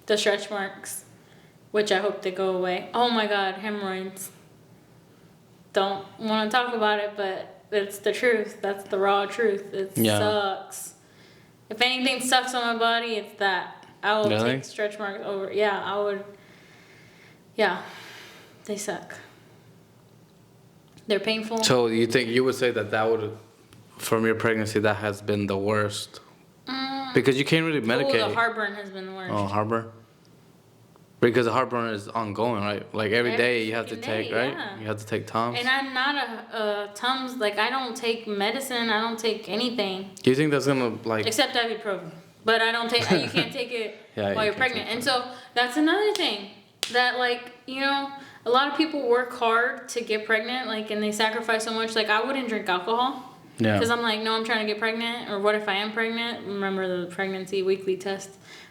the stretch marks, which I hope they go away. Oh my God, hemorrhoids. Don't want to talk about it, but it's the truth. That's the raw truth. It Yeah. sucks. If anything sucks on my body, it's that. I will Really? take stretch marks over. Yeah, I would. Yeah, they suck. They're painful. So you think you would say that would, from your pregnancy, that has been the worst? Because you can't really medicate. Oh, the heartburn has been the worst. Oh, heartburn? Because the heartburn is ongoing, right? Like every Every day you have to freaking take, day, right? yeah. You have to take Tums. And I'm not a Tums, I don't take medicine, I don't take anything Do you think that's gonna like? except ibuprofen. But I don't take, you can't take it Yeah, while you you're can't pregnant. take And so that's another thing that a lot of people work hard to get pregnant, and they sacrifice so much. I wouldn't drink alcohol. Yeah. Because I'm like, no, I'm trying to get pregnant. Or what if I am pregnant? Remember the pregnancy weekly test.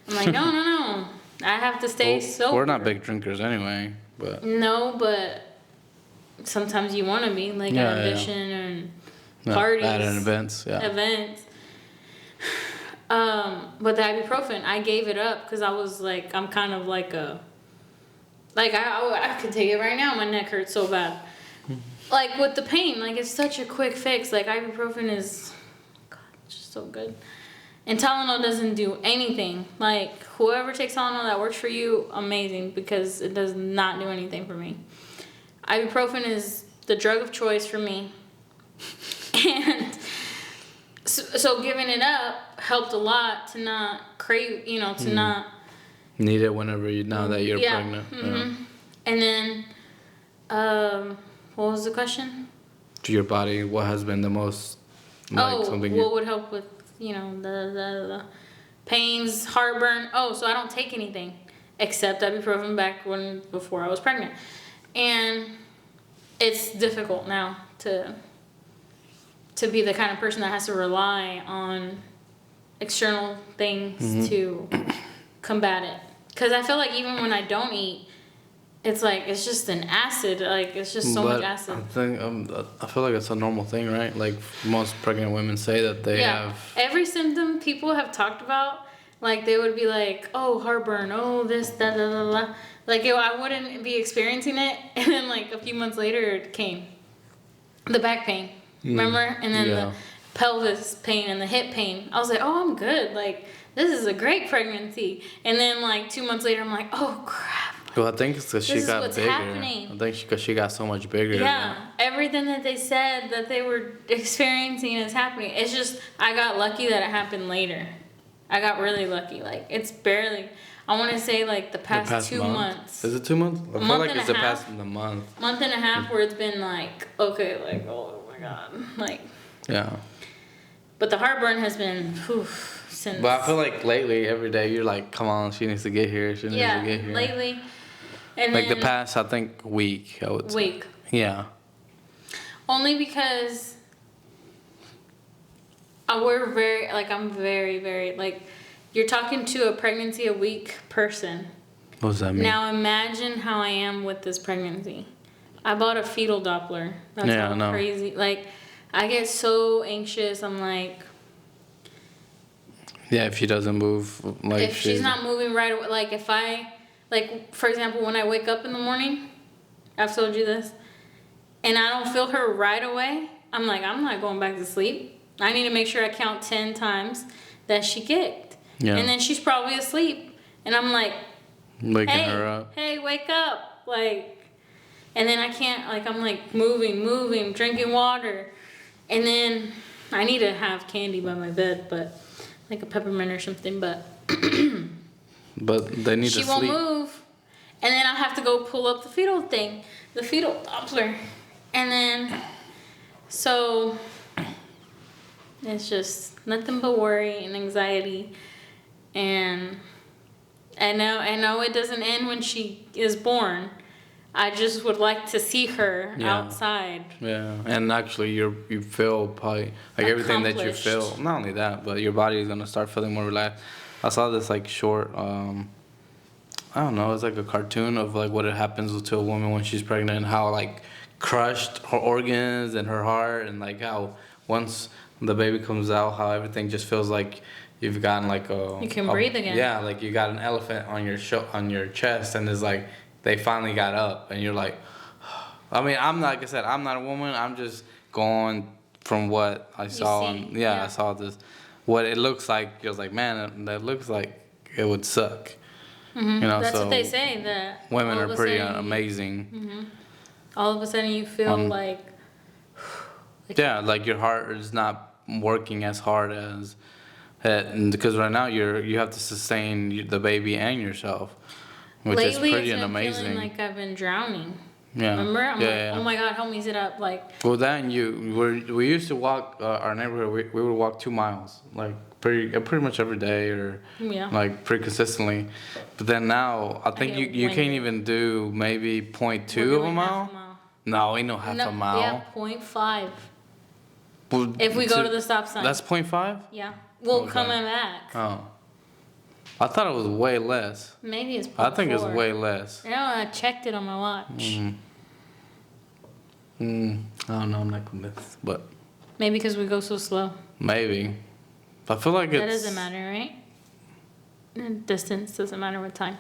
I'm like, no. I have to stay sober. We're not big drinkers anyway, but No, but sometimes you want to be, Yeah, an yeah. audition and no, parties. at an events, yeah. Events. But the ibuprofen, I gave it up because I was like, I'm kind of like a, I could take it right now. My neck hurts so bad. With the pain, it's such a quick fix. Ibuprofen is, God, it's just so good. And Tylenol doesn't do anything. Whoever takes Tylenol that works for you, amazing, because it does not do anything for me. Ibuprofen is the drug of choice for me. And so giving it up helped a lot to not crave, to not. Need it whenever now that you're pregnant. Yeah. And then, what was the question? To your body, what has been the most something What would help with, the pains, heartburn? Oh, so I don't take anything except ibuprofen before I was pregnant. And it's difficult now to be the kind of person that has to rely on external things to combat it. Because I feel like even when I don't eat, it's it's just an acid. It's just so much acid. I think I feel like it's a normal thing, right? Most pregnant women say that they have. Every symptom people have talked about, Like they would be like, oh, heartburn, oh, this, da, da, da, da. Like I wouldn't be experiencing it, and then like a few months later it came. The back pain, remember? And then Yeah. the pelvis pain and the hip pain. I was like, oh, I'm good. Like this is a great pregnancy. And then like 2 months later, I'm like, oh crap. Well, I think it's because she This is got what's bigger. happening. I think because she got so much bigger. Yeah, everything that they said that they were experiencing is happening. It's just I got lucky that it happened later. I got really lucky. Like it's barely. I want to say like the past 2 month. months, Is it 2 months? I feel month like and it's a the half. past the month. month and a half, where it's been like okay, like oh my god, like. Yeah. But the heartburn has been since. But I feel like lately, every day, you're like, come on, she needs to get here. She needs yeah, to get here. lately, and Like then the past, I think, week, I would say. week. Yeah. Only because we're very, like, I'm very, very, like, you're talking to a pregnancy a week person. What does that mean? Now imagine how I am with this pregnancy. I bought a fetal Doppler. That's Yeah, how I know. crazy. Like, I get so anxious. I'm like, Yeah, if she doesn't move, like if she's not moving right away, like, if I, like, for example, when I wake up in the morning, I've told you this, and I don't feel her right away, I'm like, I'm not going back to sleep. I need to make sure I count 10 times that she kicked. Yeah. And then she's probably asleep. And I'm like, waking hey, her up. hey, wake up. Like, and then I can't, like, I'm like moving, drinking water. And then I need to have candy by my bed, but like a peppermint or something, but But they need she to won't sleep. move. And then I'll have to go pull up the fetal thing, the fetal Doppler. And then, so it's just nothing but worry and anxiety. And I know it doesn't end when she is born. I just would like to see her Yeah. outside. Yeah, and actually, you feel probably like everything that you Accomplished. feel. Not only that, but your body is gonna start feeling more relaxed. I saw this like short. I don't know. It's like a cartoon of like what it happens to a woman when she's pregnant and how like crushed her organs and her heart and like how once the baby comes out, how everything just feels like you've gotten like a. You can breathe again. Yeah, like you got an elephant on your on your chest, and it's like they finally got up, and you're like. I mean, I'm not, like I said, I'm not a woman. I'm just going from what I saw. see, And, yeah. I saw this, what it looks like. I was like, man, that looks like it would suck. You know, Mm-hmm. That's so what they say, that women all are of a pretty sudden amazing. all of a sudden you feel like Yeah, like your heart is not working as hard as, and because right now you have to sustain the baby and yourself, which is lately pretty it's been amazing. feeling like I've been drowning. Yeah. Remember? I'm Yeah, like, yeah. oh my God, help me sit up. Like, Well, then we used to walk our neighborhood. We would walk 2 miles, like pretty much every day, or Yeah. like pretty consistently. But then now, I think get you can't winded. even do maybe 0.2 we're of a doing mile. half a mile. No, ain't no half No, a mile. yeah, 0.5. Well, If we go to the stop sign. That's 0.5. Yeah. Well, Okay. coming back. Oh, I thought it was way less. Maybe it's 0.4. I think it's way less. You know, I checked it on my watch. I don't know. I'm not convinced, but Maybe because we go so slow. maybe. I feel like it's. That doesn't matter, right? Distance doesn't matter with time.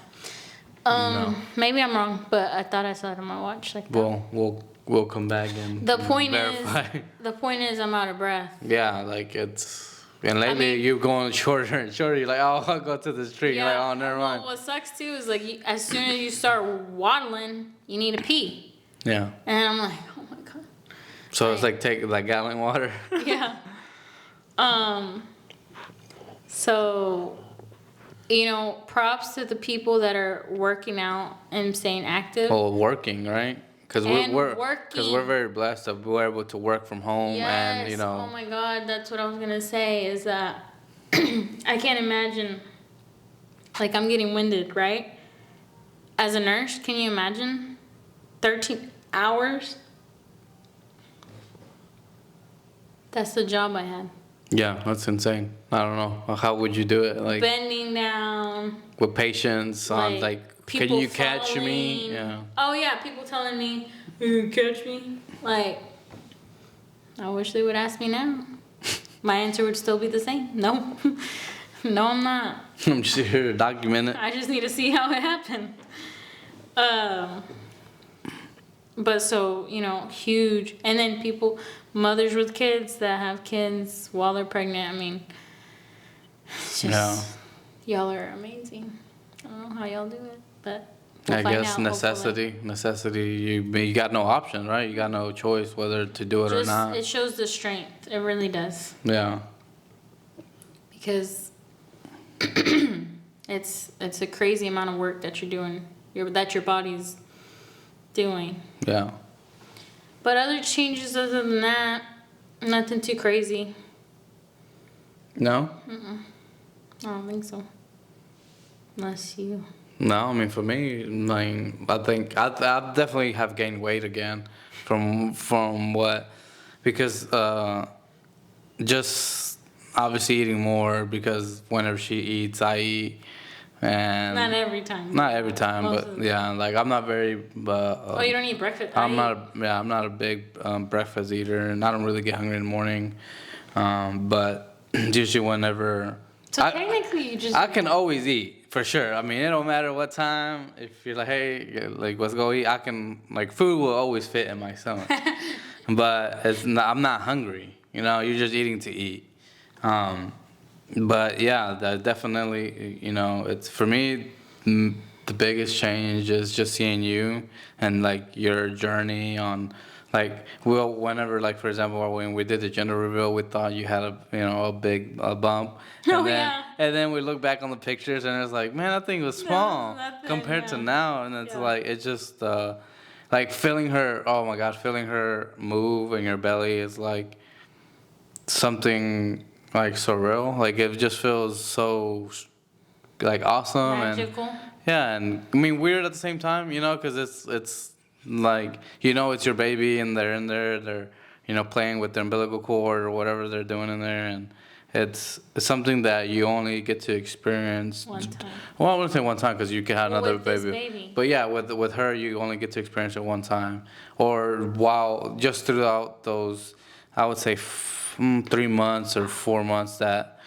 Maybe I'm wrong, but I thought I saw it on my watch like that. Well, we'll come back and The point verify. is, the point is, I'm out of breath. Yeah, like it's. And lately, mean- you're going shorter and shorter. You're like, oh, I'll go to the street. You're like, oh, never well, mind. what sucks too is like, as soon as you start waddling, you need to pee, Yeah. and I'm like, oh my God. So it's like taking like gallon water. Yeah. So, you know, props to the people that are working out and staying active. Well, working, right? Because And we're working. very blessed that we're able to work from home and you know. Oh my God, that's what I was gonna say. Is that I can't imagine. Like I'm getting winded, right? As a nurse, can you imagine? 13 hours. That's the job I had. Yeah, that's insane. I don't know. How would you do it? Like Bending down. with patience on like, can people you catch me? falling. Yeah. Oh yeah, people telling me, "You can catch me." Like, I wish they would ask me now. My answer would still be the same. No. No, I'm not. I'm just here to document it. I just need to see how it happened. But so, huge. And then mothers with kids that have kids while they're pregnant. I mean, it's just, y'all are amazing. I don't know how y'all do it, but we'll I find guess out, hopefully. necessity. You got no option, right? You got no choice whether to do it or not. It shows the strength. It really does. Yeah, Because it's a crazy amount of work that you're doing, that your body's doing. yeah. But other changes other than that, nothing too crazy. No, I don't think so. Unless you. no. I mean, for me, like, I think I definitely have gained weight again from what, because just obviously eating more, because whenever she eats, I eat. And Not every time. not every time, Most but of the yeah, like I'm not very. Oh, you don't eat breakfast? I'm not a big breakfast eater, and I don't really get hungry in the morning. But usually whenever So technically, you just. I can always eat for sure. I mean, it don't matter what time. If you're like, hey, like let's go eat, I can, like, food will always fit in my stomach. But I'm not hungry. You're just eating to eat. But yeah, that definitely, it's for me, the biggest change is just seeing you and like your journey on, like, whenever, like, for example, when we did the gender reveal, we thought you had a big bump. Oh, And then, yeah. And then we look back on the pictures and it's like, man, that thing was small nothing, compared to yeah. now. And it's Yeah. like, it's just, like feeling her, oh my God, feeling her move in your belly is like something like surreal. Like it just feels so like awesome Magical. and yeah, and I mean weird at the same time, because it's like it's your baby and they're in there, they're playing with their umbilical cord or whatever they're doing in there, and it's something that you only get to experience One time. Well, I wouldn't say one time because you can have Well, another with this baby. baby. But yeah, with her, you only get to experience it one time, or while just throughout those, I would say 3 months or 4 months that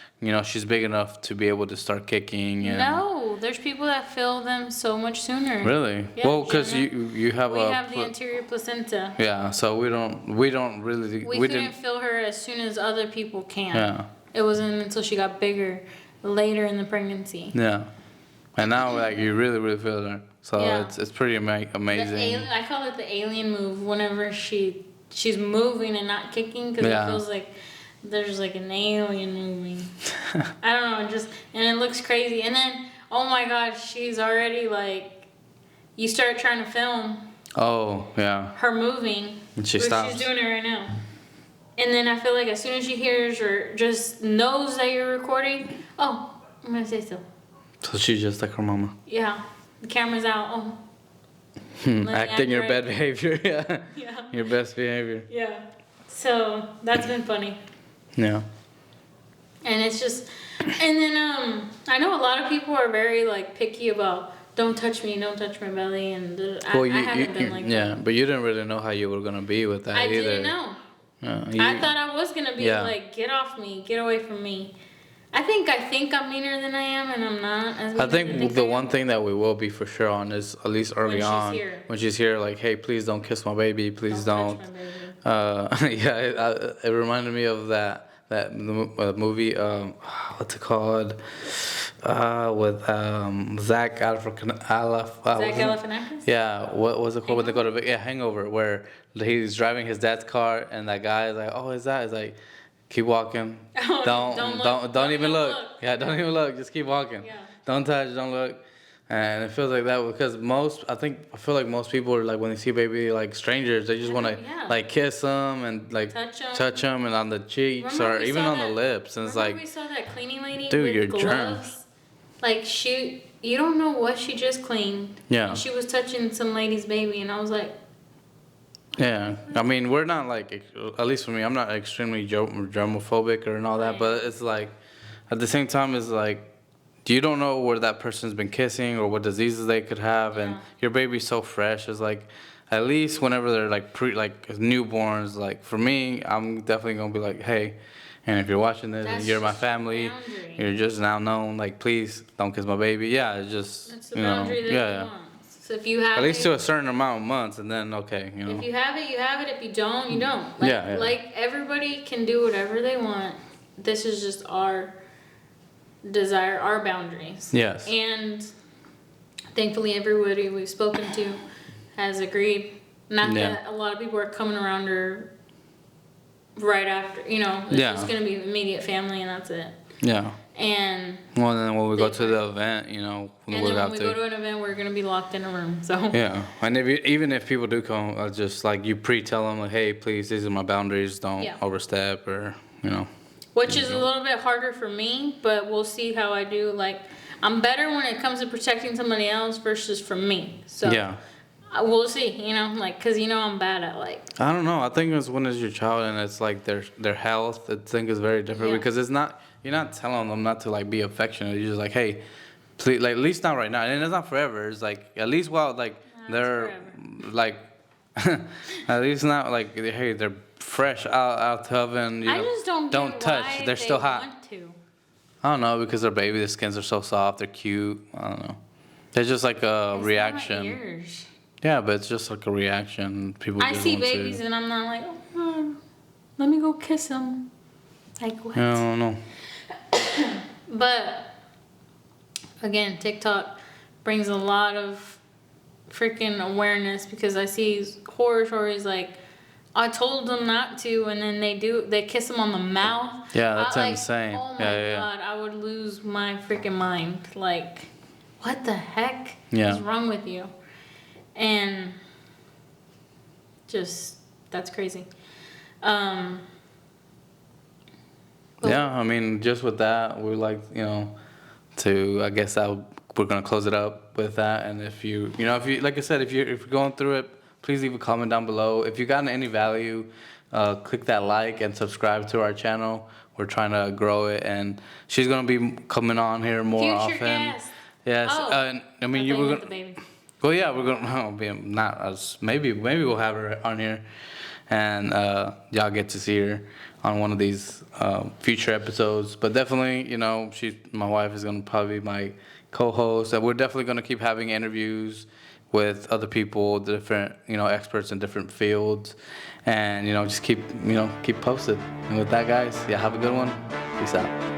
she's big enough to be able to start kicking. And No, there's people that feel them so much sooner. Really? Yeah, Well, because Jenna. you have We a have the anterior placenta. yeah, so we don't really We couldn't feel her as soon as other people can. Yeah. It wasn't until she got bigger later in the pregnancy. Yeah, and now like you really feel her, so Yeah. it's pretty amazing. I call it the alien move whenever she's moving and not kicking because Yeah. it feels like there's like an alien moving. I don't know, and it looks crazy. And then, oh my God, she's already like, you start trying to film Oh yeah, her moving. And she which stops. She's doing it right now. And then I feel like as soon as she hears or just knows that you're recording, oh, I'm gonna say so. so she's just like her mama. Yeah, the camera's out. Oh, Let me Acting your act bad right. behavior, yeah. yeah, Your best behavior. yeah. So that's been funny. Yeah. And it's just, and then I know a lot of people are very like picky about don't touch me, don't touch my belly, and I haven't been like yeah, that. but you didn't really know how you were gonna be with that I either. didn't know. Yeah, I thought I was gonna be Yeah. like, get off me, get away from me. I think I'm meaner than I am, and I'm not as mean I as think the I am. one thing that we will be for sure on is at least early she's on here. when she's here, like, hey, please don't kiss my baby, please Don't don't. touch my baby. Yeah, it reminded me of that movie. What's it called? With Zach Galifianakis? Yeah, what was it called when they go to Hangover, where he's driving his dad's car and that guy is like, oh, is that? It's like, keep walking. Oh, don't look. Don't even Don't look. look. Yeah, don't even look. Just keep walking. Yeah. Don't touch. Don't look. And it feels like that because I feel like most people are like when they see a baby, like strangers, they just want to Yeah. like kiss them and like Touch 'em. and on the cheeks Remember or we even saw on the that- lips. And it's Remember like, we saw that cleaning lady dude, with your gloves? germs. Like you don't know what she just cleaned. Yeah. And she was touching some lady's baby, and I was like, yeah. I mean, we're not like, at least for me, I'm not extremely germophobic or all that, Right. but it's like, at the same time, it's like, you don't know where that person's been kissing or what diseases they could have, and Yeah. your baby's so fresh. It's like, at least whenever they're like newborns, like for me, I'm definitely gonna be like, hey, and if you're watching this and That's you're my just a family, boundary. you're just now known, like please don't kiss my baby. Yeah, it's just That's the you know, boundary that yeah. he wants. So if you have At least it, to a certain amount of months, and then okay, you know. if you have it, you have it. If you don't, you don't. Like, Yeah, yeah. like everybody can do whatever they want. This is just our desire, our boundaries. Yes. And thankfully, everybody we've spoken to has agreed. Not Yeah. that a lot of people are coming around her right after. You know, it's Yeah. just gonna be immediate family, and that's it. Yeah. And Well, then when we go to the event, you know, and we'll then when have we to. go to an event, we're gonna be locked in a room. So Yeah, and even if people do come, just like you pre-tell them, like, hey, please, these are my boundaries. Don't Yeah. overstep, or you know. which is a little bit harder for me, but we'll see how I do. Like, I'm better when it comes to protecting somebody else versus from me. So Yeah. we'll see. You know, like, cause you know I'm bad at like. I don't know. I think it's when it's your child and it's like their health. I think is very different Yeah. because it's not you're not telling them not to like be affectionate. You're just like, hey, please, like at least not right now, and it's not forever. It's like at least while like they're forever. like at least not like hey they're fresh out the oven. You I know, just don't get touch. why They're they still hot. want to. I don't know because they're baby. The skins are so soft. They're cute. I don't know. It's just like a It's not my reaction. ears. Yeah, but it's just like a reaction. People. I just see want babies To, and I'm not like, oh, let me go kiss them. Like what? I don't know. But again, TikTok brings a lot of freaking awareness because I see horror stories like I told them not to, and then they kiss them on the mouth. Yeah, that's I, like, insane. Oh my Yeah. god, I would lose my freaking mind. Like, what the heck Yeah. is wrong with you? And just that's crazy. But Yeah, I mean, just with that, we like, I guess we're gonna close it up with that. And if you like I said, if you're going through it, please leave a comment down below. If you got any value, click that like and subscribe to our channel. We're trying to grow it, and she's gonna be coming on here more Future often. guest. Yes, Oh, I mean, I you thought were meant gonna. the baby. Well, yeah, we're gonna be not us. Maybe we'll have her on here, and y'all get to see her on one of these future episodes. But definitely, my wife is gonna probably be my co-host, and we're definitely gonna keep having interviews with other people, different experts in different fields, and just keep posted. And with that, guys, yeah, have a good one. Peace out.